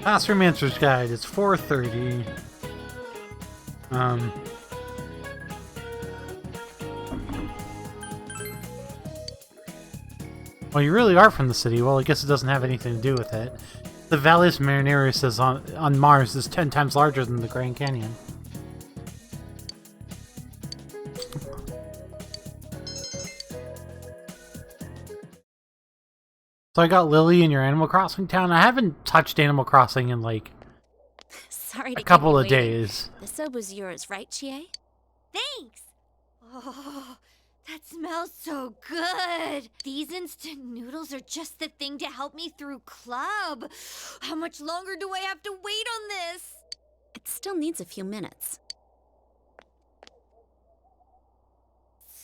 Classroom Answers Guide. It's 4:30. Well, you really are from the city. Well, I guess it doesn't have anything to do with it. The Valles Marineris is on Mars is 10 times larger than the Grand Canyon. So I got Lily in your Animal Crossing town. I haven't touched Animal Crossing in like Sorry a to couple keep of you waiting. days. The sub was yours, right, Chie? Thanks! Oh, that smells so good! These instant noodles are just the thing to help me through club. How much longer do I have to wait on this? It still needs a few minutes.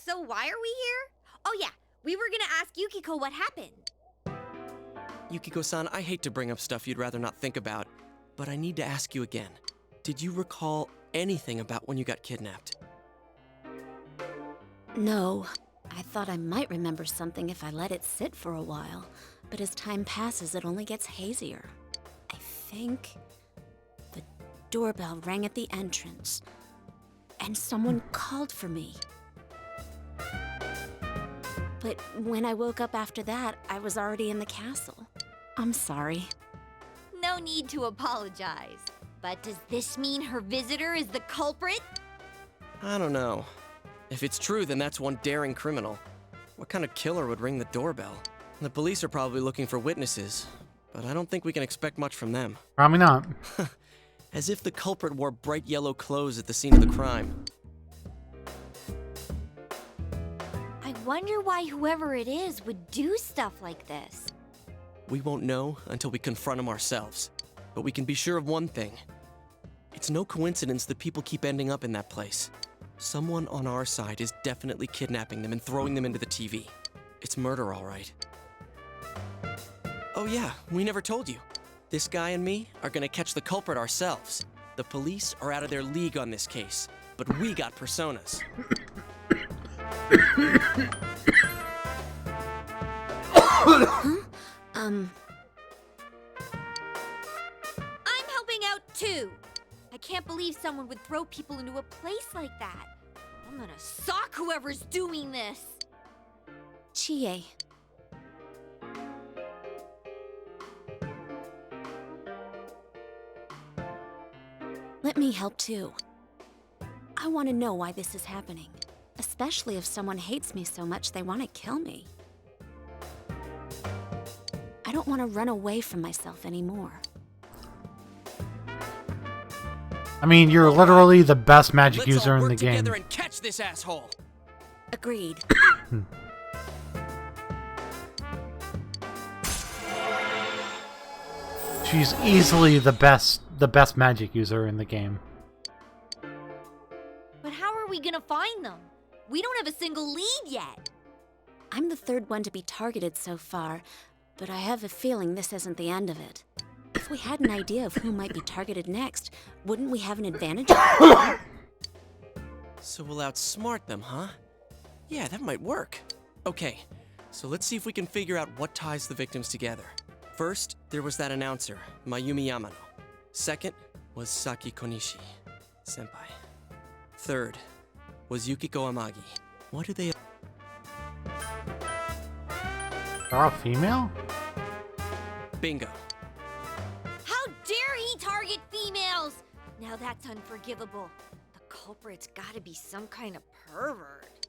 So why are we here? Oh yeah, we were gonna ask Yukiko what happened. Yukiko-san, I hate to bring up stuff you'd rather not think about, but I need to ask you again. Did you recall anything about when you got kidnapped? No. I thought I might remember something if I let it sit for a while, but as time passes, it only gets hazier. I think the doorbell rang at the entrance, and someone called for me. But when I woke up after that, I was already in the castle. I'm sorry. No need to apologize. But does this mean her visitor is the culprit? I don't know. If it's true, then that's one daring criminal. What kind of killer would ring the doorbell? The police are probably looking for witnesses. but I don't think we can expect much from them. Probably not. As if the culprit wore bright yellow clothes at the scene of the crime. I wonder why whoever it is would do stuff like this. We won't know until we confront them ourselves. But we can be sure of one thing. It's no coincidence that people keep ending up in that place. Someone on our side is definitely kidnapping them and throwing them into the TV. It's murder, all right. Oh yeah, we never told you. This guy and me are gonna catch the culprit ourselves. The police are out of their league on this case, but we got personas. I'm helping out too. I can't believe someone would throw people into a place like that. I'm gonna sock whoever's doing this. Chie. Let me help too. I want to know why this is happening, especially if someone hates me so much they want to kill me. I don't want to run away from myself anymore. I mean, you're literally the best magic Let's user all in work the game. together and catch this asshole. Agreed. She's easily the best magic user in the game. But how are we gonna find them? We don't have a single lead yet. I'm the third one to be targeted so far, but I have a feeling this isn't the end of it. If we had an idea of who might be targeted next, wouldn't we have an advantage? So we'll outsmart them, huh? Yeah, that might work. Okay, so let's see if we can figure out what ties the victims together. First, there was that announcer, Mayumi Yamano. Second was Saki Konishi, senpai. Third was Yukiko Amagi. What do they... They're all female? Bingo. How dare he target females? Now that's unforgivable. The culprit's gotta be some kind of pervert.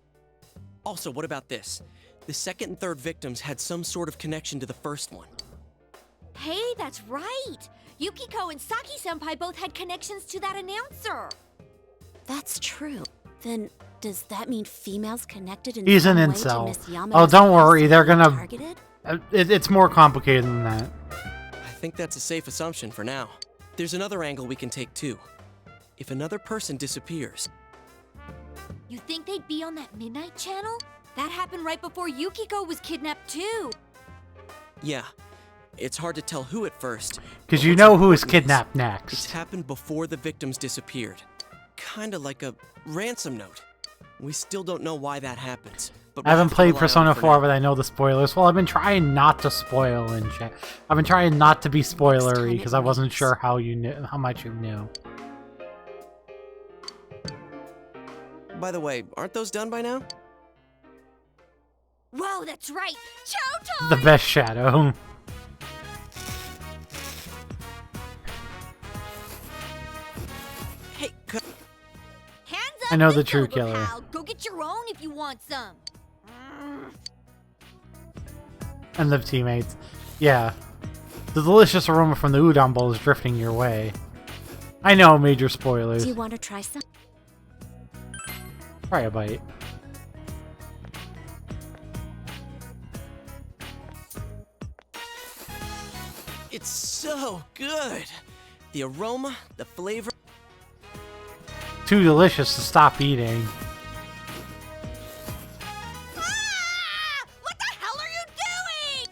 Also, what about this? The second and third victims had some sort of connection to the first one. Hey, that's right! Yukiko and Saki-senpai both had connections to that announcer. That's true. Then, does that mean females connected in He's some an way to incel. Miss Yamano's Oh, don't worry, they're being gonna... targeted? It's more complicated than that. I think that's a safe assumption for now. There's another angle we can take too. If another person disappears... You think they'd be on that midnight channel? That happened right before Yukiko was kidnapped too. Yeah, it's hard to tell who at first. Because but you what's know who is important kidnapped It's next. happened before the victims disappeared. Kinda like a ransom note. We still don't know why that happens. But I we'll haven't have to played rely on Persona it for 4, now. but I know the spoilers. Well, I've been trying not to spoil and shit. I've been trying not to be spoilery because I wasn't sure how you knew, how much you knew. By the way, aren't those done by now? Whoa, that's right! Chow time! The best shadow. Hey, Hands up, I know the and true Silver killer. Pal. Go get your own if you want some. And the teammates. Yeah. The delicious aroma from the udon bowl is drifting your way. I know, major spoilers. Do you want to try some? Try a bite. it's so good. The aroma, the flavor. Too delicious to stop eating. Ah! What the hell are you doing?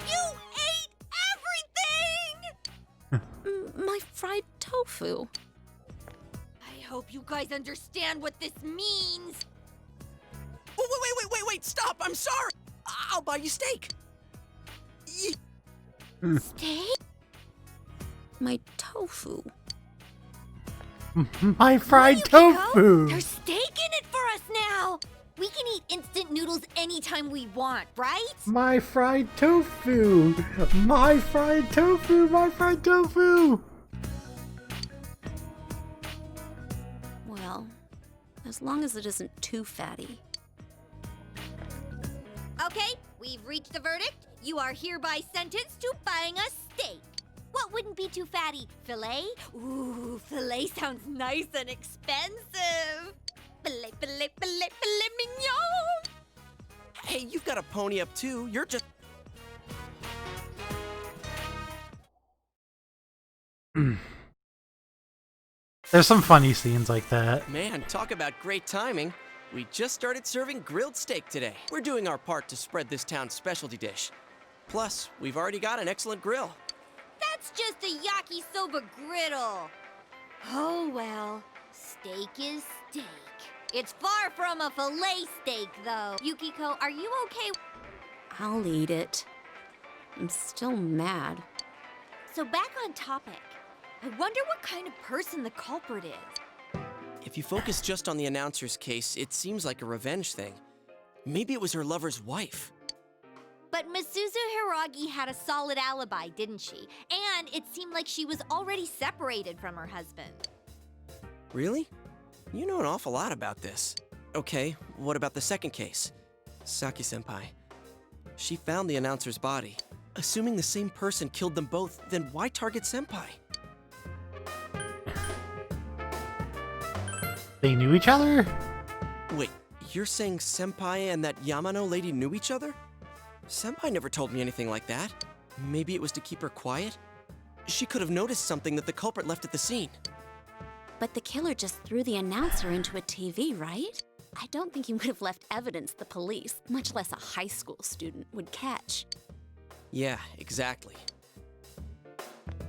You ate everything! My fried tofu. I hope you guys understand what this means. Oh, wait, stop! I'm sorry! I'll buy you steak! Steak? My tofu. My fried Yukiko, tofu! There's steak in it for us now! We can eat instant noodles anytime we want, right? My fried tofu! My fried tofu! My fried tofu! Well, as long as it isn't too fatty. Okay, we've reached the verdict. You are hereby sentenced to buying a steak. What wouldn't be too fatty? Filet? Ooh, filet sounds nice and expensive. Filet, filet, filet, filet mignon. Hey, you've got a pony up too. You're just. There's some funny scenes like that. Man, talk about great timing. We just started serving grilled steak today. We're doing our part to spread this town's specialty dish. Plus, we've already got an excellent grill. That's just a yakisoba griddle. Oh well, steak is steak. It's far from a filet steak, though. Yukiko, are you okay? I'll eat it. I'm still mad. So back on topic. I wonder what kind of person the culprit is. If you focus just on the announcer's case, it seems like a revenge thing. Maybe it was her lover's wife. But Misuzu Hiragi had a solid alibi, didn't she? And it seemed like she was already separated from her husband. Really? You know an awful lot about this. Okay, what about the second case? Saki-senpai. She found the announcer's body. Assuming the same person killed them both, then why target Senpai? They knew each other? Wait, you're saying Senpai and that Yamano lady knew each other? Senpai never told me anything like that. Maybe it was to keep her quiet? She could have noticed something that the culprit left at the scene. But the killer just threw the announcer into a TV, right? I don't think he would have left evidence the police, much less a high school student, would catch. Yeah, exactly.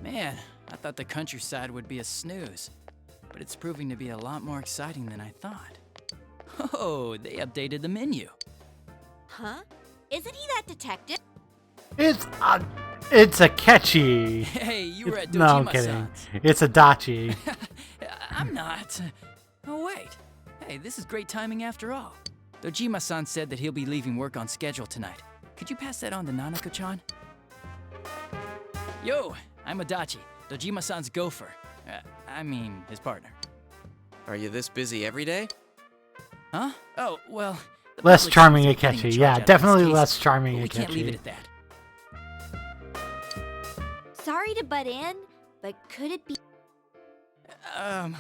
Man, I thought the countryside would be a snooze, but it's proving to be a lot more exciting than I thought. Oh, they updated the menu. Huh? Isn't he that detective? It's a catchy. Hey, you were at No, I'm kidding. Dojima-san's. It's a dachi. I'm not. Oh, wait. Hey, this is great timing after all. Dojima-san said that he'll be leaving work on schedule tonight. Could you pass that on to Nanako-chan? Yo, I'm Adachi, Dojima-san's gopher. I mean, his partner. Are you this busy every day? Huh? Oh, well... the Less public charming seems a to be getting catchy. in Yeah, charge out of definitely this less case, charming but a we can't leave it catchy. at that. Sorry to butt in, but could it be... You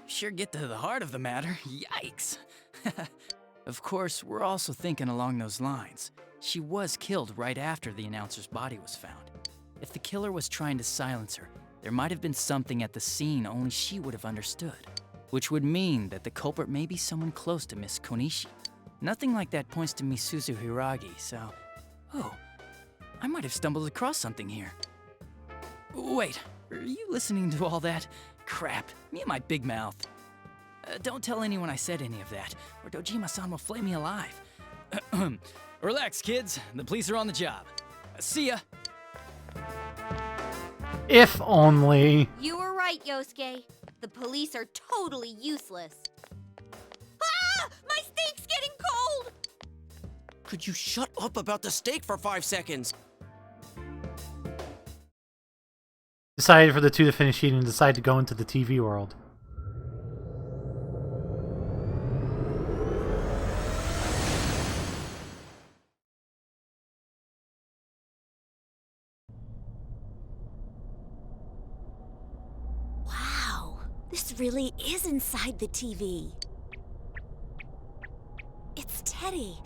sure get to the heart of the matter. Yikes. Of course, we're also thinking along those lines. She was killed right after the announcer's body was found. If the killer was trying to silence her, there might have been something at the scene only she would have understood. Which would mean that the culprit may be someone close to Miss Konishi. Nothing like that points to Misuzu Hiragi, so... Oh, I might have stumbled across something here. Wait, are you listening to all that? Crap, me and my big mouth. Don't tell anyone I said any of that, or Dojima-san will flay me alive. Relax, kids. The police are on the job. See ya. If only. You were right, Yosuke. The police are totally useless. Ah! My steak's getting cold! Could you shut up about the steak for 5 seconds? Decided for the two to finish eating and decide to go into the TV world. Wow, this really is inside the TV. It's Teddy.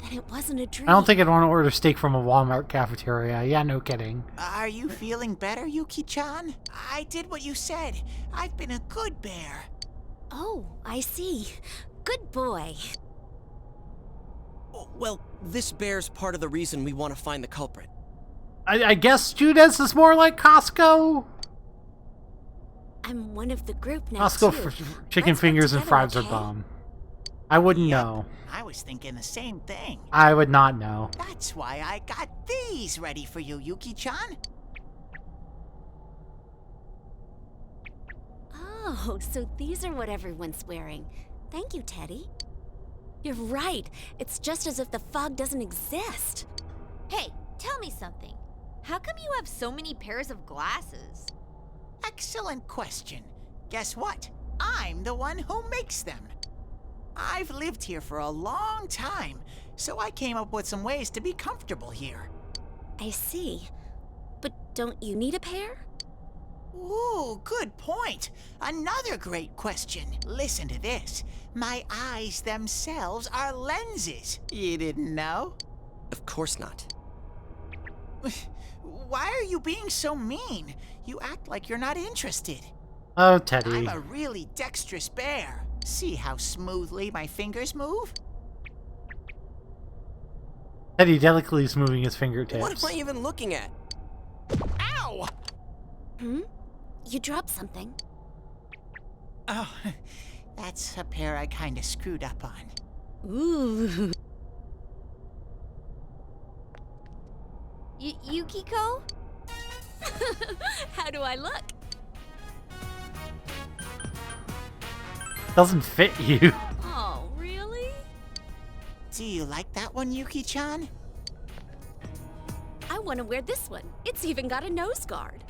Then it wasn't a dream. I don't think I'd want to order steak from a Walmart cafeteria. Yeah, no kidding. Are you feeling better, Yuki-chan? I did what you said. I've been a good bear. Oh, I see. Good boy. Well, this bear's part of the reason we want to find the culprit. I guess Judas is more like Costco. I'm one of the group now, Costco too. for chicken Let's work fingers and together, fries are okay? bomb. I wouldn't know. I was thinking the same thing. I would not know. That's why I got these ready for you, Yuki-chan. Oh, so these are what everyone's wearing. Thank you, Teddy. You're right. It's just as if the fog doesn't exist. Hey, tell me something. How come you have so many pairs of glasses? Excellent question. Guess what? I'm the one who makes them. I've lived here for a long time, so I came up with some ways to be comfortable here. I see. But don't you need a pair? Ooh, good point. Another great question. Listen to this. My eyes themselves are lenses. You didn't know? Of course not. Why are you being so mean? You act like you're not interested. Oh, Teddy. I'm a really dexterous bear. See how smoothly my fingers move? Teddy delicately is moving his fingertips. What am I even looking at? Ow! Hmm? You dropped something. Oh, that's a pair I kinda screwed up on. Ooh. Yukiko? How do I look? Doesn't fit you. Oh, really? Do you like that one, Yuki-chan? I want to wear this one. It's even got a nose guard.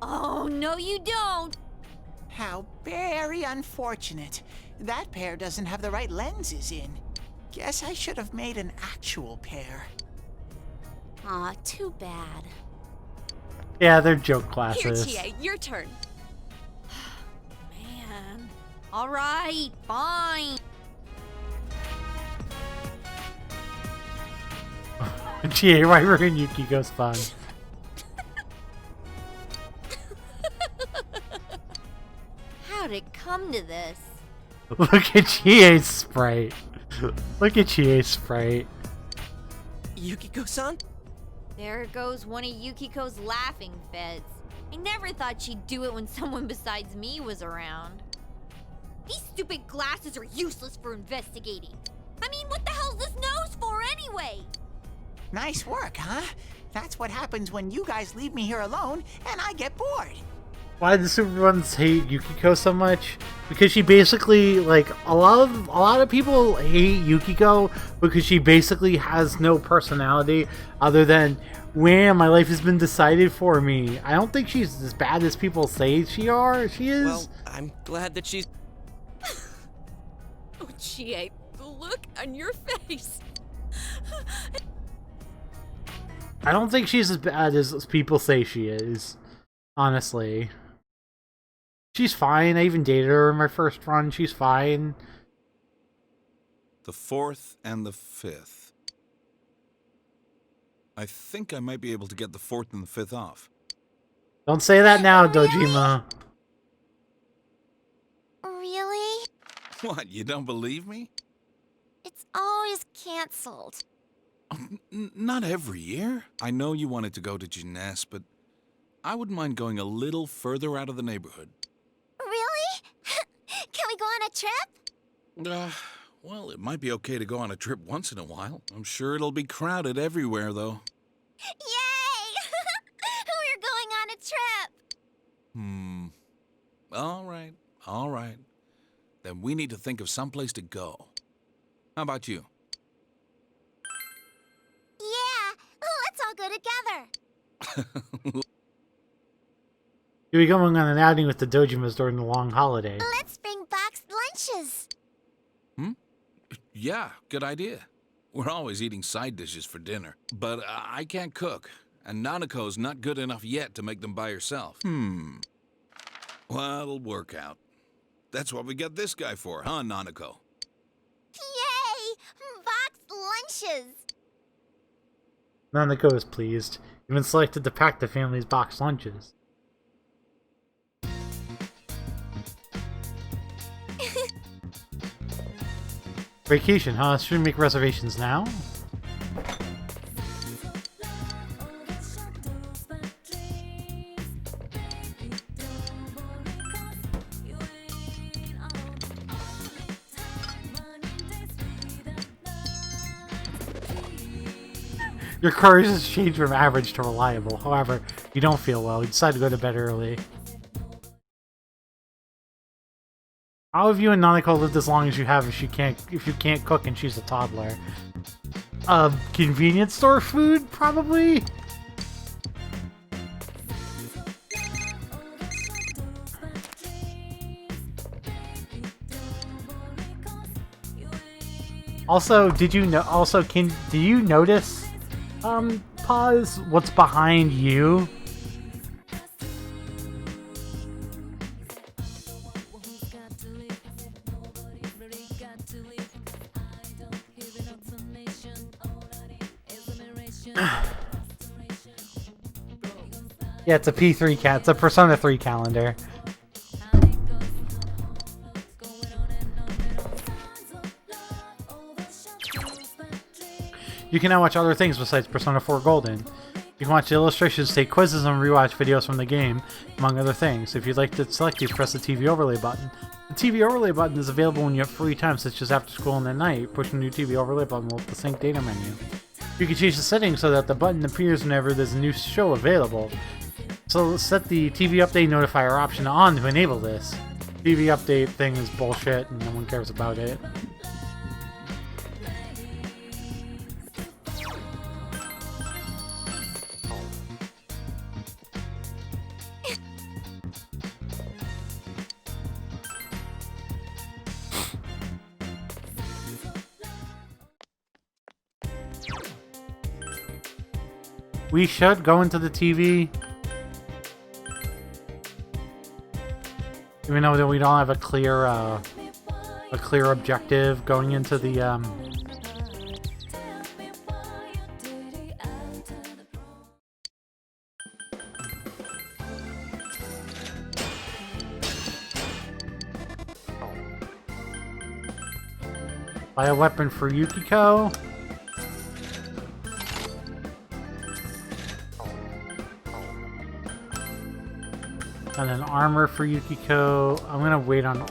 Oh, no you don't! How very unfortunate. That pair doesn't have the right lenses in. Guess I should have made an actual pair. Aw, too bad. Yeah, they're joke Here, classes. Chie, your turn. Man. Alright, fine. Gee, why ruin Yukiko's fun? How'd it come to this? Look at Chie's sprite. Look at Chie's sprite. Yukiko-san? There goes one of Yukiko's laughing fits. I never thought she'd do it when someone besides me was around. These stupid glasses are useless for investigating. I mean, what the hell's this nose for anyway? Nice work, huh? That's what happens when you guys leave me here alone and I get bored. Why do the super ones hate Yukiko so much? Because she basically, like, a lot of people hate Yukiko because she basically has no personality other than, wham, my life has been decided for me. I don't think she's as bad as people say she is. Well, I'm glad that she's... Oh, Chie, the look on your face. I don't think she's as bad as people say she is. Honestly. She's fine. I even dated her in my first run. She's fine. The 4th and the 5th. I think I might be able to get the 4th and the 5th off. Don't say that now, Dojima. Really? What, you don't believe me? It's always canceled. Not every year. I know you wanted to go to Jeunesse, but I wouldn't mind going a little further out of the neighborhood. Really? Can we go on a trip? Well, it might be okay to go on a trip once in a while. I'm sure it'll be crowded everywhere, though. Yay! We're going on a trip! All right. Then we need to think of someplace to go. How about you? Yeah! Let's all go together! You'll be going on an outing with the Dojimas during the long holiday. Let's bring boxed lunches! Yeah, good idea. We're always eating side dishes for dinner. But I can't cook, and Nanako's not good enough yet to make them by herself. Well, it'll work out. That's what we got this guy for, huh, Nanako? Yay! Boxed lunches! Nanako is pleased. You've been selected to pack the family's boxed lunches. Vacation, huh? Should we make reservations now? Your courage has changed from average to reliable. However, you don't feel well. You decide to go to bed early. How have you and Nanako lived as long as you have if you can't cook and she's a toddler? Convenience store food, probably? Also, did you know? Also, do you notice? Pause. What's behind you? Yeah, it's a P3 cat. It's a Persona 3 calendar. You can now watch other things besides Persona 4 Golden. You can watch illustrations, take quizzes, and rewatch videos from the game, among other things. If you'd like to select these, press the TV overlay button. The TV overlay button is available when you have free time, such as after school and at night. Push the new TV overlay button with the sync data menu. You can change the settings so that the button appears whenever there's a new show available. So set the TV update notifier option on to enable this. TV update thing is bullshit and no one cares about it. We should go into the TV. Even though that we don't have a clear objective going into the buy a weapon for Yukiko. And then armor for Yukiko. I'm gonna wait on...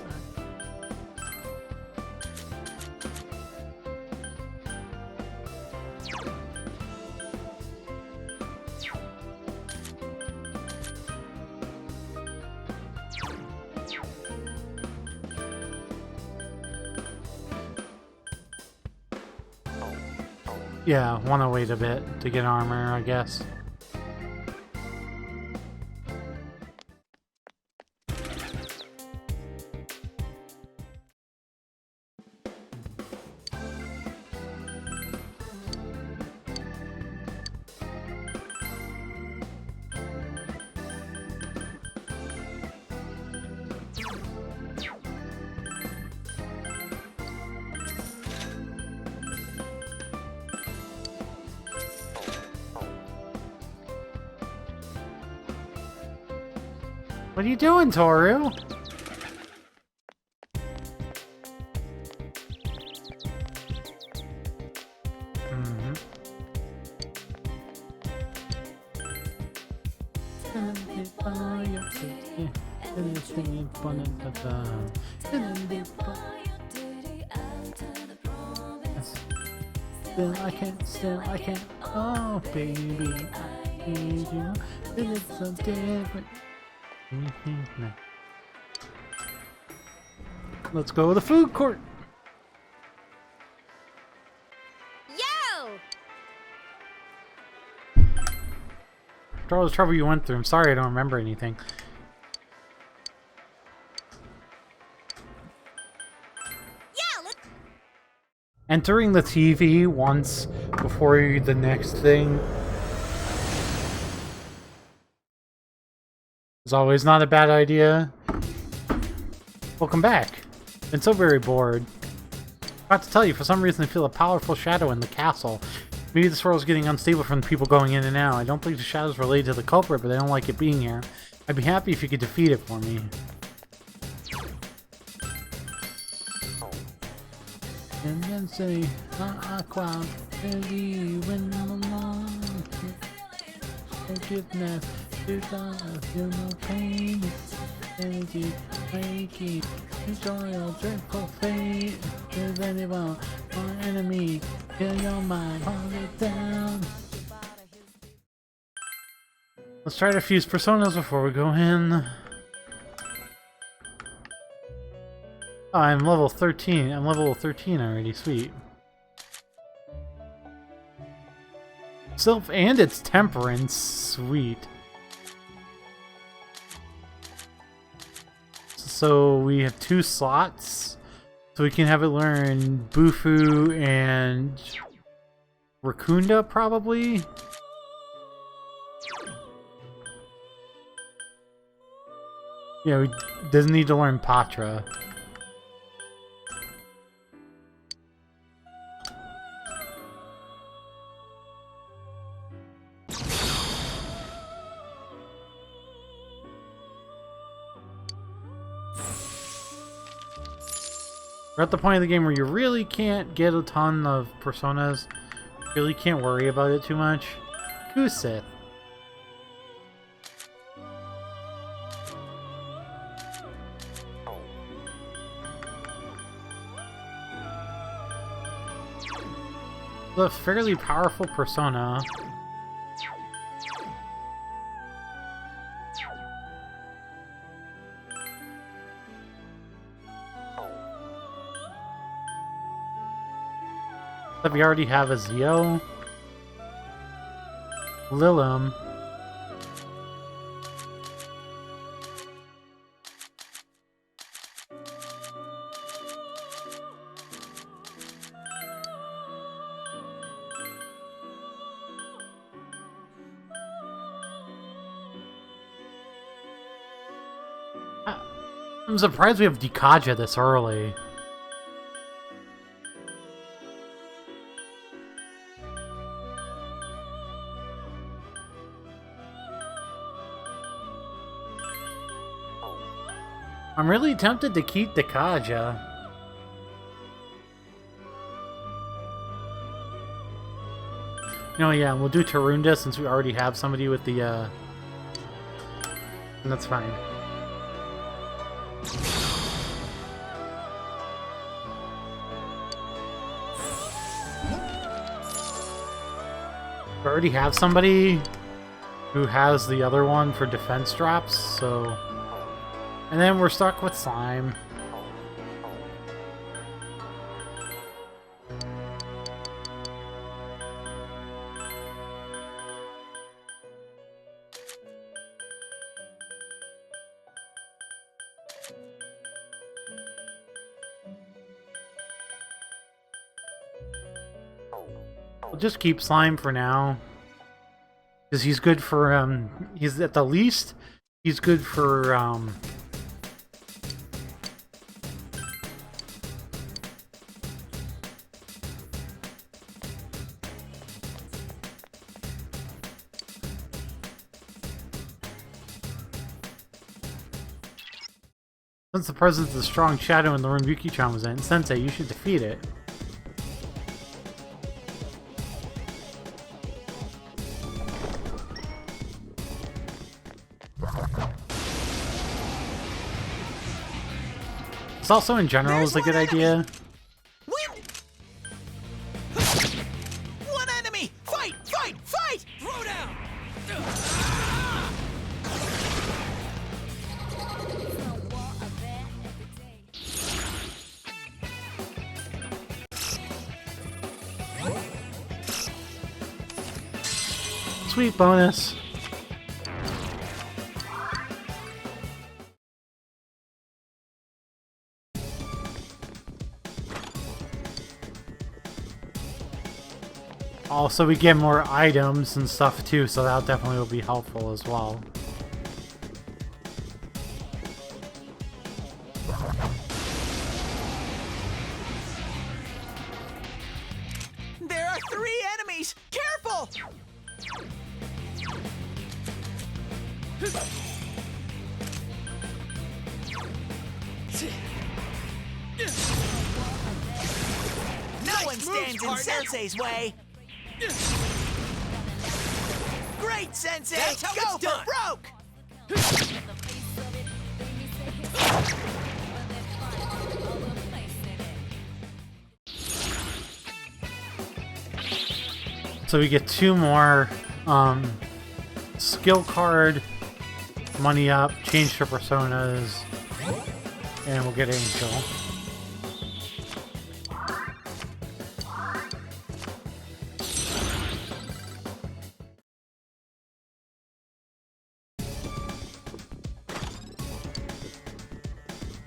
Yeah, wanna wait a bit to get armor, I guess. What are you doing, Toru? Still I can't, oh baby, I need you, it's so different. Let's go to the food court. Yo! After all the trouble you went through, I'm sorry I don't remember anything. Entering the TV once before the next thing is always not a bad idea. Welcome back. Been so very bored. Forgot to tell you, for some reason I feel a powerful shadow in the castle. Maybe this world is getting unstable from the people going in and out. I don't think the shadow is related to the culprit, but I don't like it being here. I'd be happy if you could defeat it for me. And then say, Aqua, baby, when I'm alone, forgiveness, you don't feel no pain, energy, wakey, enjoy your dreadful fate, is anyone, my enemy, kill your mind, hold it down. Let's try to fuse personas before we go in. Oh, I'm level 13. I'm level 13 already. Sweet. Self and its temperance. Sweet. So we have 2 slots. So we can have it learn Bufu and Rakunda, probably? Yeah, we doesn't need to learn Patra. We're at the point of the game where you really can't get a ton of personas. Really can't worry about it too much. Kusith. A fairly powerful persona. But we already have a Zio. Lilim. I'm surprised we have Dikaja this early. I'm really tempted to keep Dikaja. No, yeah, we'll do Tarunda since we already have somebody with the, and that's fine. We already have somebody who has the other one for defense drops, so... And then we're stuck with Slime. We'll just keep Slime for now. Because he's good for, he's at the least, he's good for, since the presence of the strong shadow in the room Yuki-chan was in, Sensei, you should defeat it. This also in general is a good idea. One enemy! Fight! Fight! Fight! Throw down! Sweet bonus. Also, we get more items and stuff too, so that definitely will be helpful as well. There are 3 enemies! Careful! No one stands in Sensei's way! Great, Sensei! That's how Go it's for done. broke! So we get 2 more skill card, money up, change to personas, and we'll get Angel.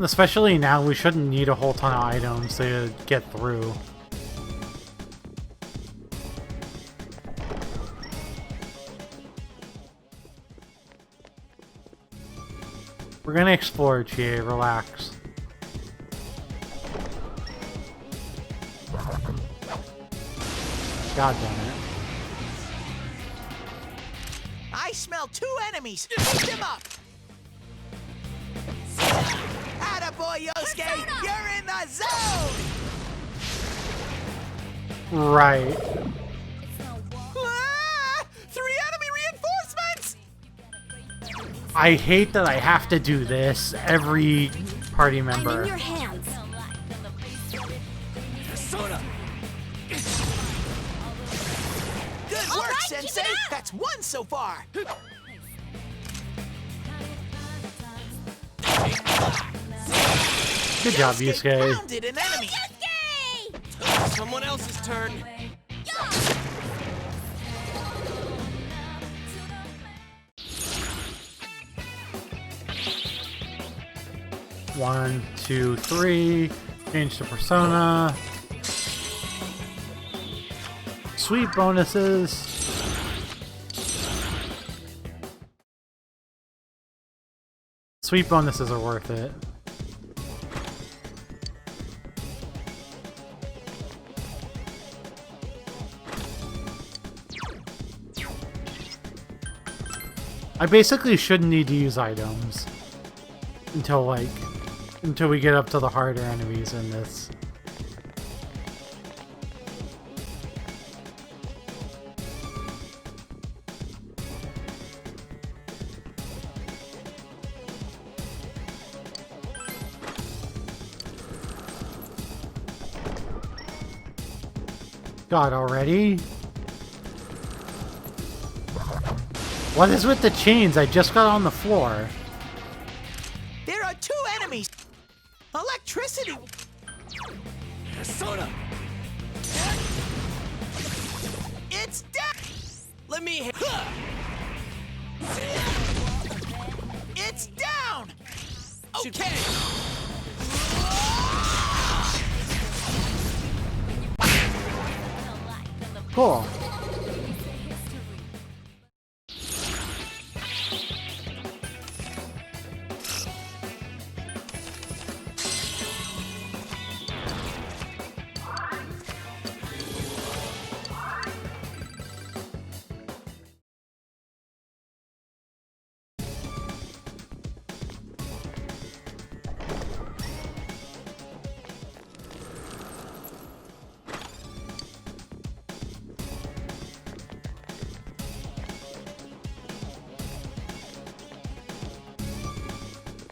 Especially now, we shouldn't need a whole ton of items to get through. We're gonna explore, Chie, relax. God damn it. I smell 2 enemies. Pick them up. Attaboy, Yosuke. You're in the zone. Right. Ah, 3 enemy reinforcements. I hate that I have to do this every party I'm in member. your hands. Good work, Sensei. That's 1 so far. Good job, Yusuke. Pounded an enemy. Someone else's turn. One, two, three. Change to persona. Sweet bonuses. Sweet bonuses are worth it. I basically shouldn't need to use items until we get up to the harder enemies in this. God, already? What is with the chains? I just got on the floor. There are 2 enemies. Electricity. Persona. It's down. Let me. It's down. Okay. Cool.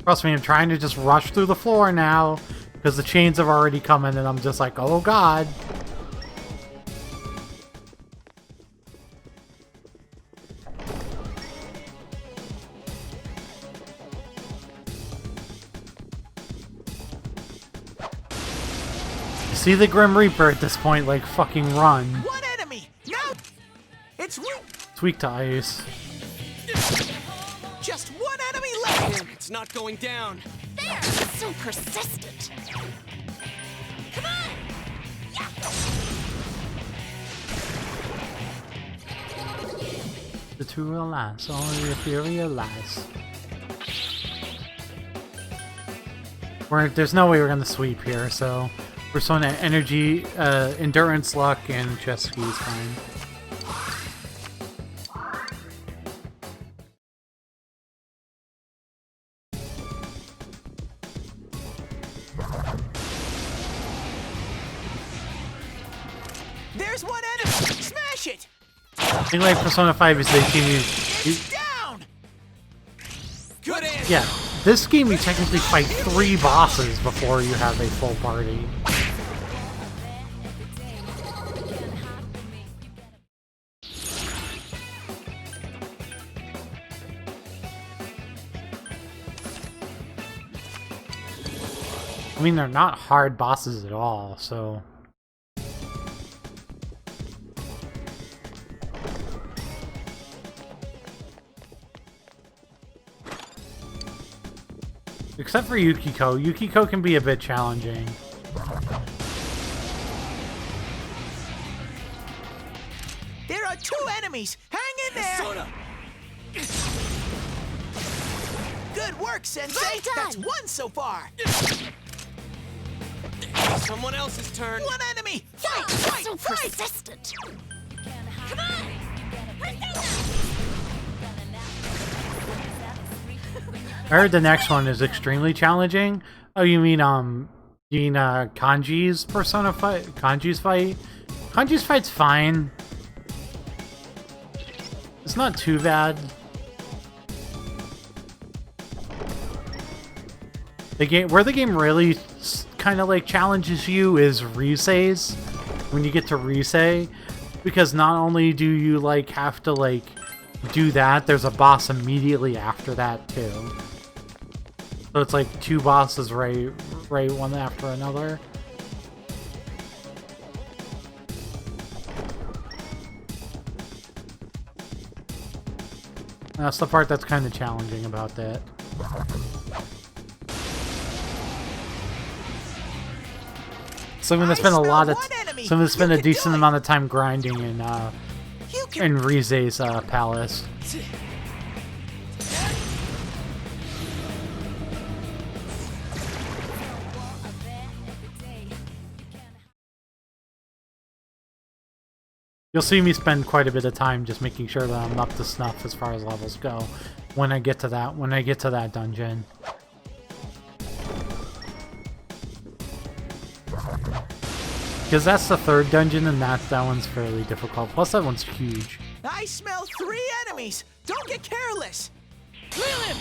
Trust me, I'm trying to just rush through the floor now because the chains have already come in and I'm just like, oh god. See the Grim Reaper at this point, like, fucking run. 1 enemy. Now it's weak. It's weak to ice. Just 1 enemy left. Damn, it's not going down. There! So persistent. Come on! The two will last, only if you realize. There's no way we're gonna sweep here, so Persona Energy, Endurance, Luck, and Chest Ski is fine. There's 1 enemy. Smash it. I think like Persona 5 is they give you... It's down. Good answer. Yeah, this game you technically fight 3 bosses before you have a full party. I mean, they're not hard bosses at all, so... Except for Yukiko. Yukiko can be a bit challenging. There are 2 enemies. Hang in there. Soda. Good work, Sensei. Well done. That's 1 so far. Someone else's turn. 1 enemy. Fight, Oh, fight, so fight. persistent. Come on! I heard the next one is extremely challenging. Oh, you mean Kanji's Persona fight? Kanji's fight? Kanji's fight's fine. It's not too bad. Where the game really kind of like challenges you is Risei's. When you get to Risei, because not only do you like have to like do that, there's a boss immediately after that too. So it's like 2 bosses right one after another. That's the part that's kind of challenging about that. Someone that's spent a lot of, someone that's spent a decent amount of time grinding in Risei's palace. You'll see me spend quite a bit of time just making sure that I'm up to snuff as far as levels go when I get to that dungeon. Because that's the 3rd dungeon and that one's fairly difficult. Plus that one's huge. I smell 3 enemies. Don't get careless. Kill him.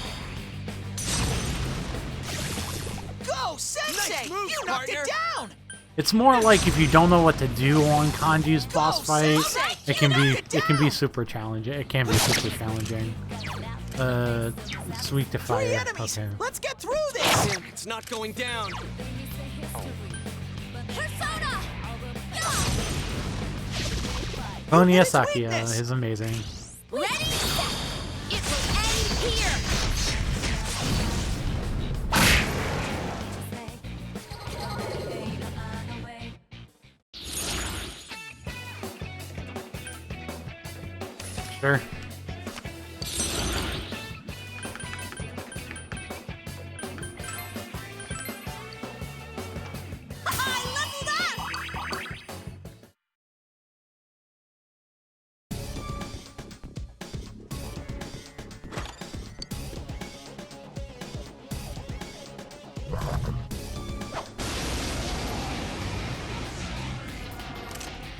Go, Sensei. Nice move, You knocked partner. it down. It's more like if you don't know what to do on Kanji's boss fight, it can be super challenging. It can be super challenging. It's weak to 3 fire. enemies. Okay. Let's get through this. Damn, it's not going down. Persona! Oniasaki is amazing. Ready? It will end here! Sure.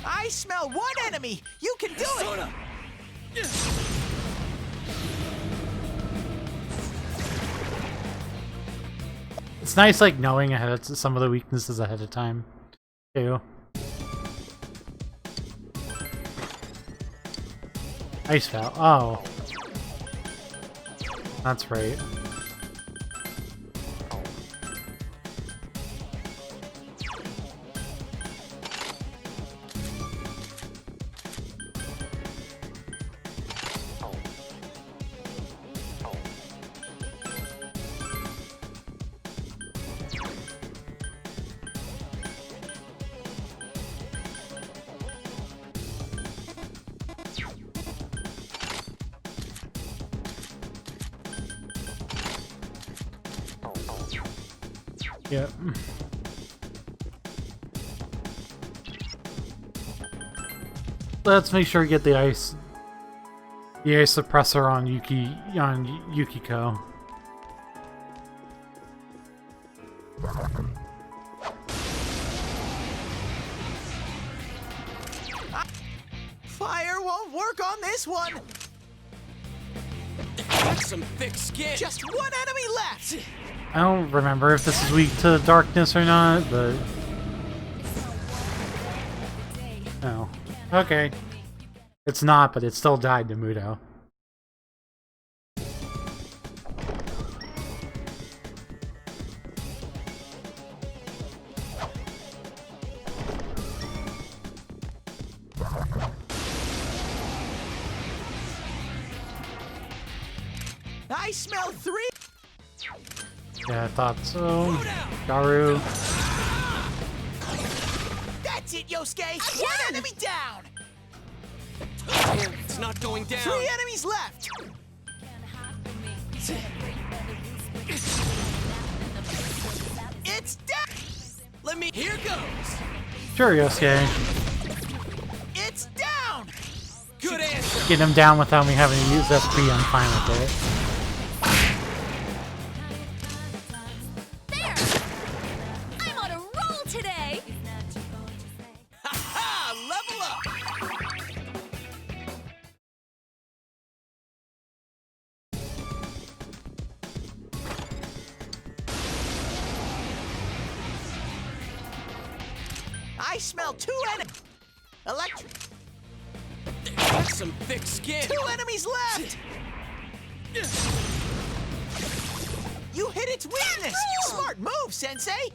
I smell 1 enemy. You can do it. It's nice, like, knowing ahead of some of the weaknesses ahead of time, too. Ice Foul. Oh. That's right. Yep. Let's make sure we get the ice suppressor on Yukiko. Fire won't work on this one. That's some thick skin. Just 1 enemy left. I don't remember if this is weak to darkness or not, but... Oh. Okay. It's not, but it still died to Muto. I smell 3. Yeah, I thought so. Garu. That's it, Yosuke! One enemy down! Damn, it's not going down. 3 enemies left! It's down! Let me. Here goes. Sure, Yosuke. It's down! Good answer. Get him down without me having to use SP, I'm fine with it. There! I'm on a roll today! Ha! Level up. I smell 2 enemies! Electric. That's some thick skin. 2 enemies left! You hit its weakness! Smart move, Sensei!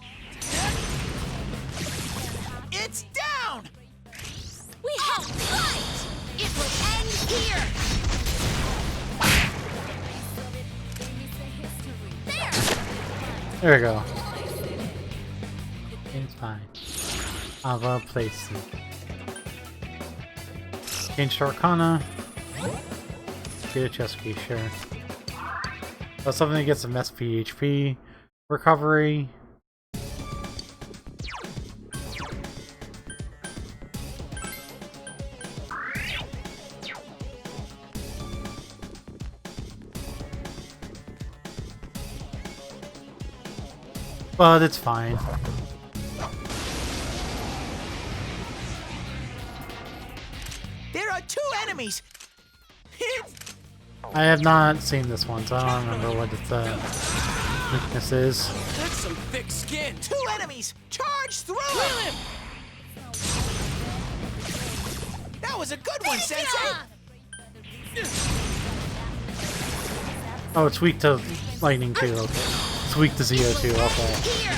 It's down! We have fight! It will end here! There! There we go. It's fine. I'll replace it. Change to Arcana. Get a chest key, sure. That's something that gets some SP HP recovery. But it's fine. There are 2 enemies! I have not seen this one, so I don't remember what its weakness is. That's some thick skin. 2 enemies! Charge through him! That was a good one, Sensei! Oh, it's weak to lightning too, okay. It's weak to Zeo too, okay. Here!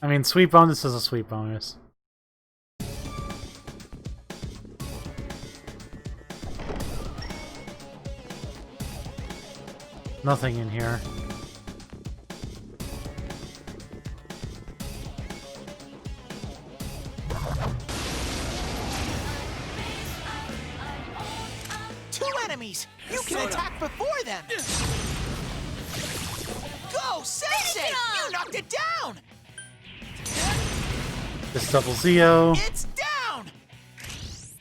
I mean, sweet bonus is a sweet bonus. Nothing in here. Two enemies! You can attack before them! Go, Sensei! You knocked it down! This double Zeo. It's down!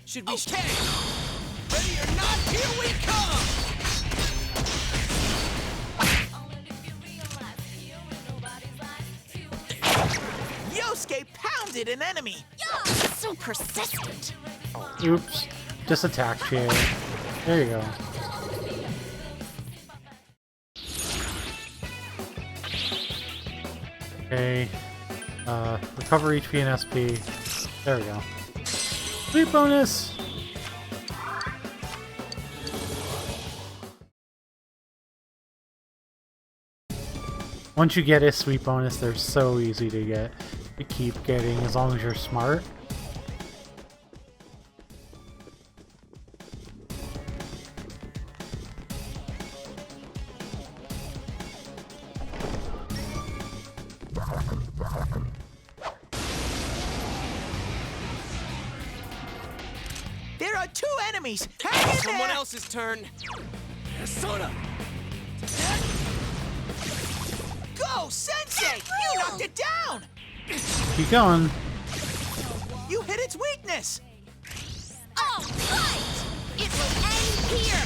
Should we stay? Ready or not, here we come! Yosuke pounded an enemy! So persistent! Oops. Just attack chair. There you go. Okay. Recover HP and SP. There we go. Sweet bonus! Once you get a sweet bonus, they're so easy to get. To keep getting as long as you're smart. There are two enemies! Hang in Someone there! else's turn. Persona! Go, Sensei! You knocked it down! Keep going. You hit its weakness! All right! It will end here!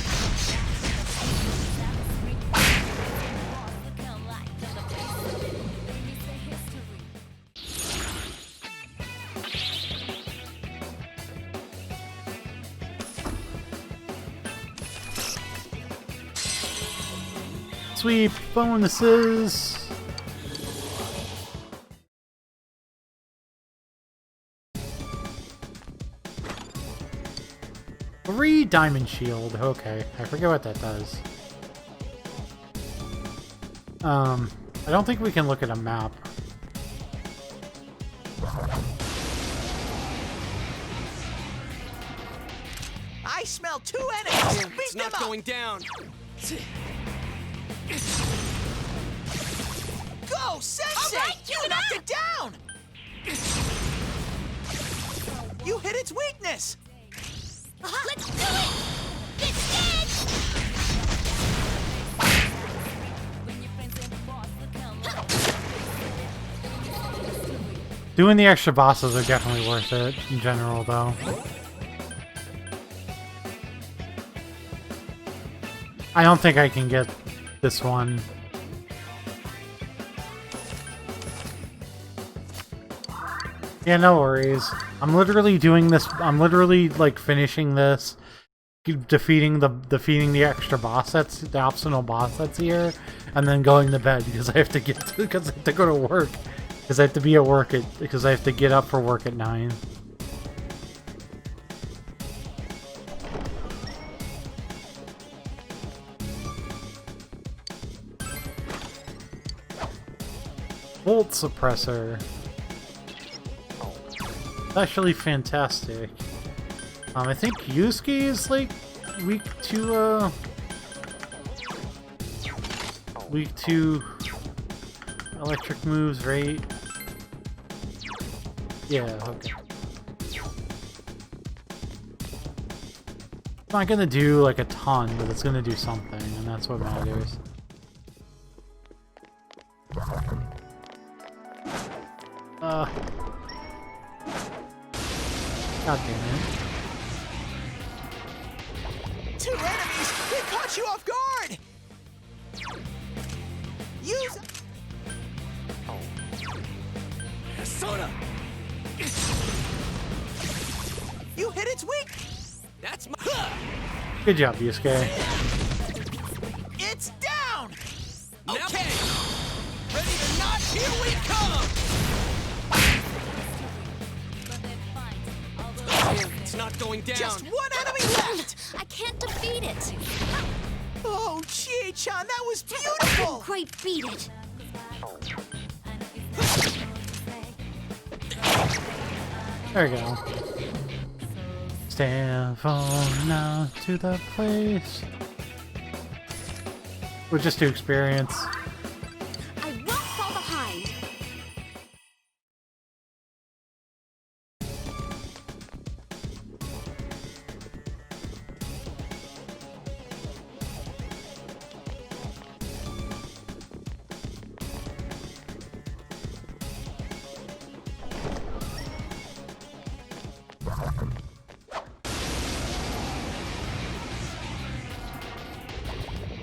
Sweet bonuses! maybe Diamond Shield. Okay, I forget what that does. I don't think we can look at a map. I smell 2 enemies. Beat It's them not up. going down. Go, Sensei! All right, you keep it knocked up. it down. You hit its weakness. Let's do it! This is! Doing the extra bosses are definitely worth it in general, though. I don't think I can get this one. Yeah, no worries. I'm literally doing this. I'm literally like finishing this, defeating the extra boss that's the optional boss that's here, and then going to bed because I have to because I have to go to work. Because I have to be at work because I have to get up for work at 9. Volt suppressor. It's actually fantastic. I think Yusuke is like weak to electric moves, right? Yeah, okay. It's not gonna do like a ton, but it's gonna do something, and that's what matters. God damn it. 2 enemies! They caught you off guard! Use... Soda! You hit its weak... That's my... Good job, Yusuke. It's down! Okay! Ready or not, here we come! It's not going down. Just 1 enemy left! I can't defeat it! Oh, Chie-chan, that was Couldn't beautiful! quite beat it! There we go. Stand for now to the place. We're just to experience. I won't fall behind!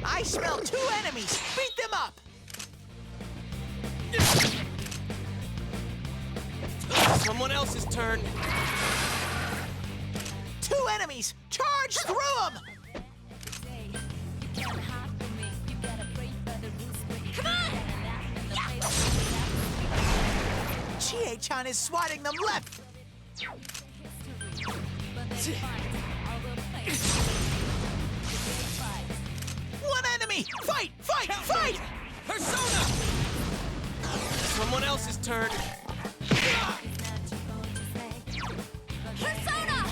I smell 2 enemies! Beat them up! Someone else's turn. 2 enemies! Charge through them! Come on! Chie-chan is swatting them left! 1 enemy! Fight! Fight! Fight! Persona! Someone else's turn. Persona!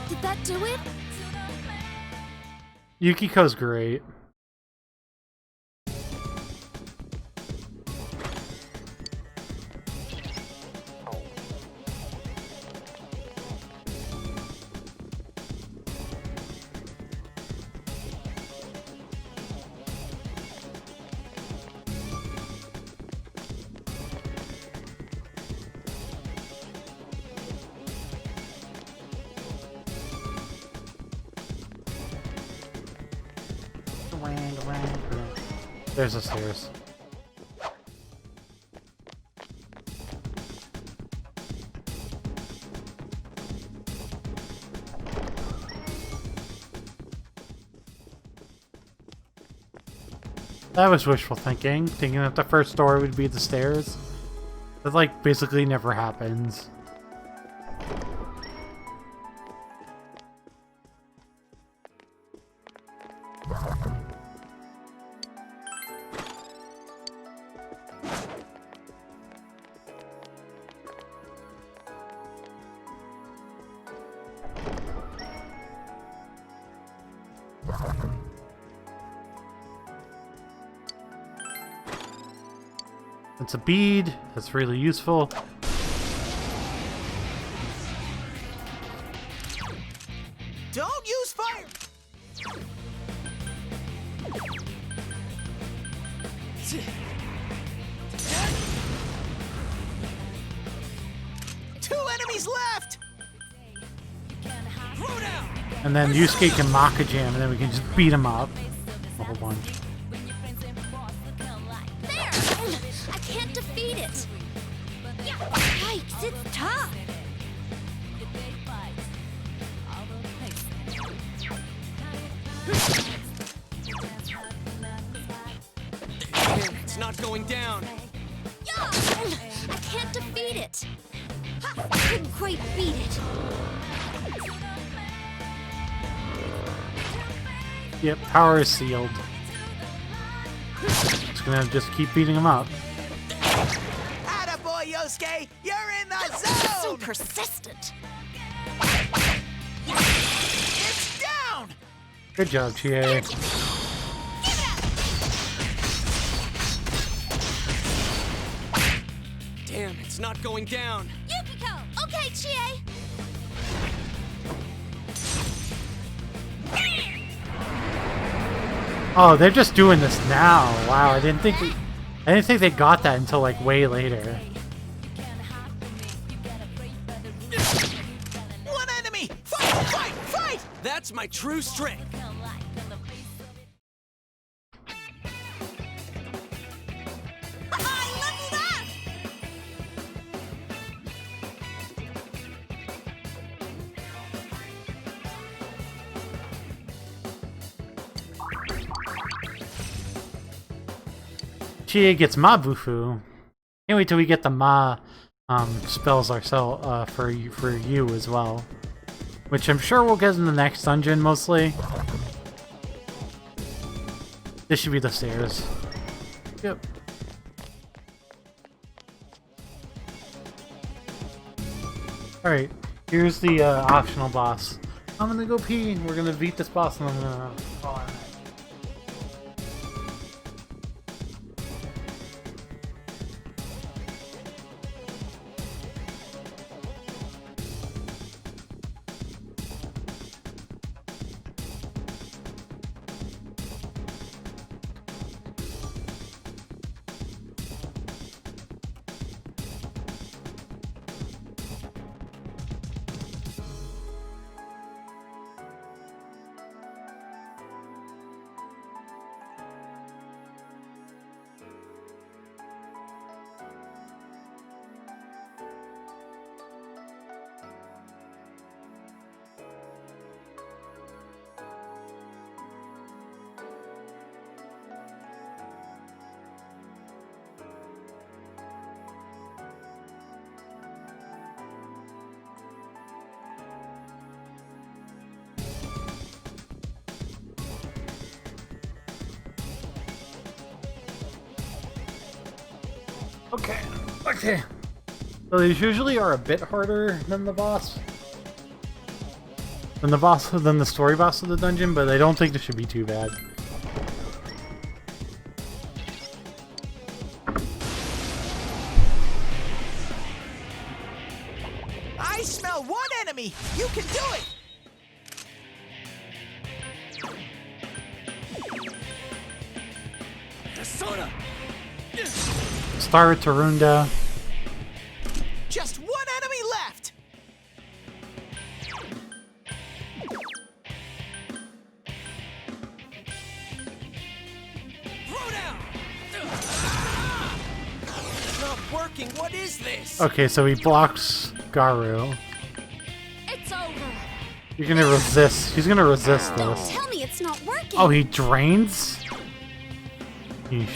Did that do it? Yukiko's great. There's the stairs. That was wishful thinking that the first door would be the stairs. That, like, basically never happens. It's a bead. That's really useful. Don't use fire! Two enemies left! Throw down! And then Yusuke can mock a jam, and then we can just beat him up a whole bunch. There! I can't defeat it! Yikes, it's tough! It's not going down. Yeah! I can't defeat it! Ha! I couldn't quite beat it! Yep, power is sealed. Just gonna just keep beating him up. Attaboy, Yosuke! You're in the So zone! persistent! It's down! Good job, Chie. Damn, it's not going down. Yukiko! Okay, Chie! Oh, they're just doing this now. Wow, I didn't think they got that until like way later. One enemy! Fight! Fight! Fight! That's my true strength. I leveled up! Chie gets Mabufu. Can't wait till we get the Ma spells ourselves for you as well. Which I'm sure we'll get in the next dungeon mostly. This should be the stairs. Yep. Alright, here's the optional boss. I'm gonna go pee. We're gonna beat this boss and I'm gonna call it a night. Okay. So these usually are a bit harder than the boss. Than the story boss of the dungeon, but I don't think this should be too bad. I smell one enemy! You can do it! Persona! Star Tarunda. Just one enemy left! Throw down! It's not working. What is this? Okay, so he blocks Garu. It's over! You're gonna resist. He's gonna resist Don't this. tell me it's not working! Oh, he drains? Yeesh.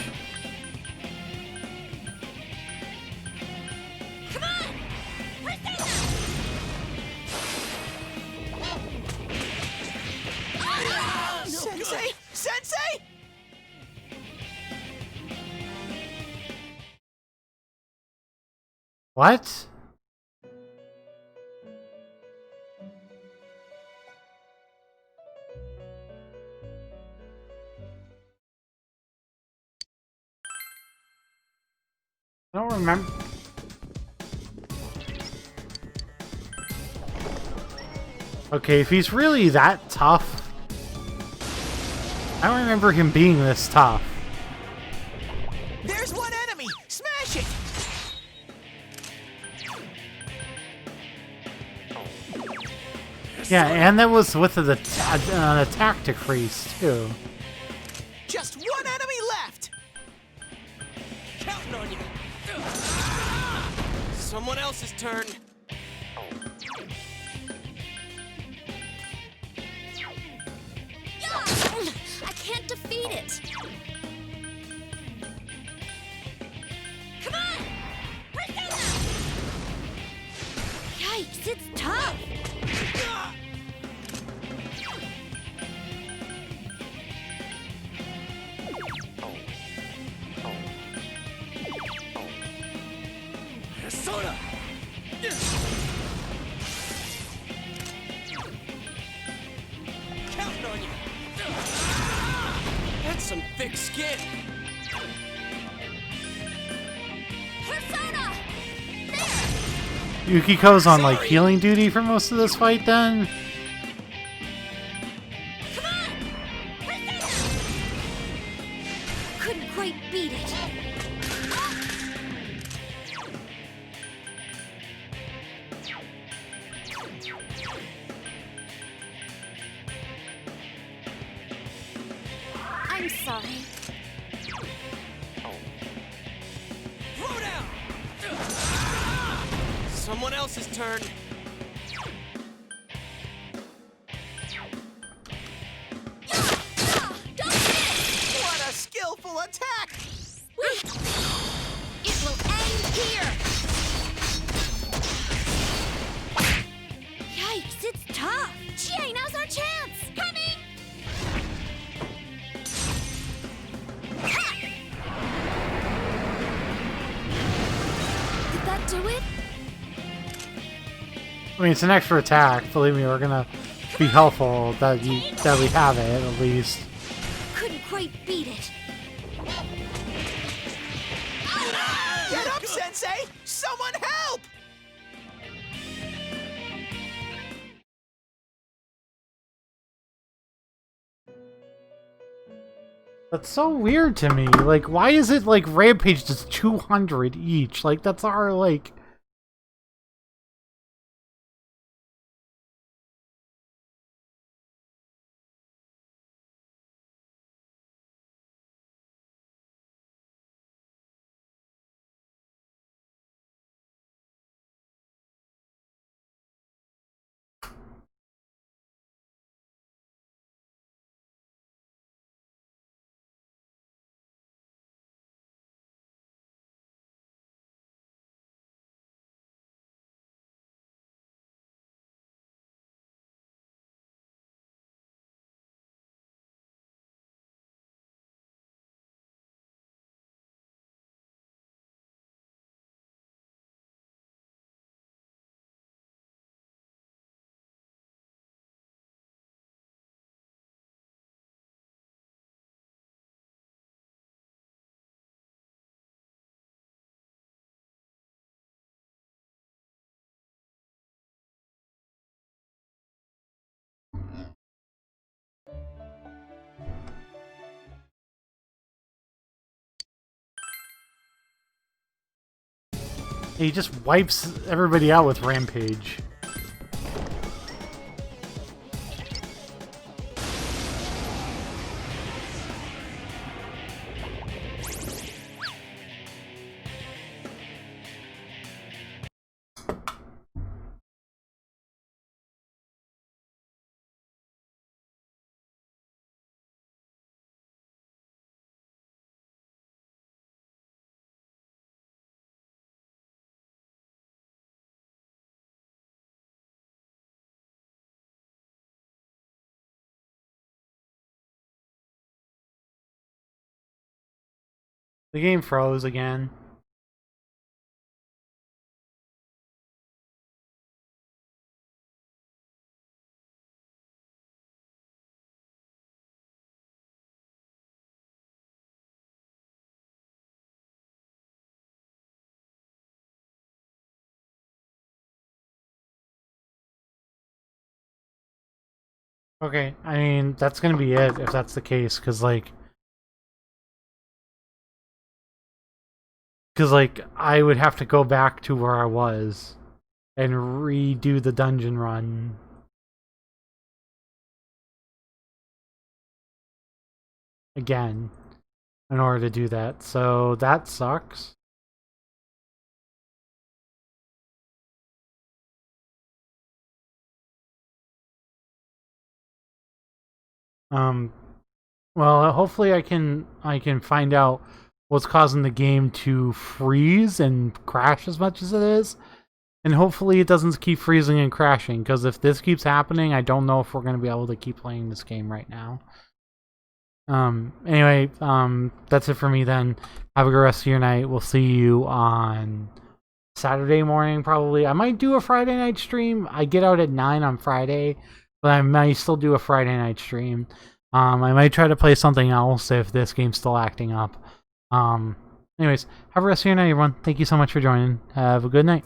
Come on! Persona! Ah! Sensei! Sensei! What? I don't remember. Okay, if he's really that tough, I don't remember him being this tough. There's one enemy! Smash it! Yeah, and that was with an attack decrease, too. Just one enemy left! Counting on you. Someone else's turn. I can't defeat it. Come on! Persona! Yikes, it's tough! Persona! Counting on you. That's some thick skin. Persona! Yukiko's on, like, healing duty for most of this fight, then? Come on! Persona! Couldn't quite beat it. I'm sorry. Throw down! Someone else's turn. What a skillful attack! It will end here! Yikes, it's tough! Jay, now's our chance! Coming! Did that do it? I mean, it's an extra attack. Believe me, we're gonna be helpful that we have it, at least. Couldn't quite beat it. Get up, Sensei! Someone help! That's so weird to me. Like, why is it, like, Rampage just 200 each? Like, that's our, like... He just wipes everybody out with Rampage. The game froze again. Okay, I mean, that's gonna be it if that's the case, because I would have to go back to where I was and redo the dungeon run. Again, in order to do that, so that sucks. Well, hopefully I can find out what's causing the game to freeze and crash as much as it is. And hopefully it doesn't keep freezing and crashing, because if this keeps happening, I don't know if we're going to be able to keep playing this game right now. Anyway, that's it for me then. Have a good rest of your night. We'll see you on Saturday morning, probably. I might do a Friday night stream. I get out at 9 on Friday, but I might still do a Friday night stream. I might try to play something else if this game's still acting up. Anyways, have a rest of your night, everyone. Thank you so much for joining. Have a good night.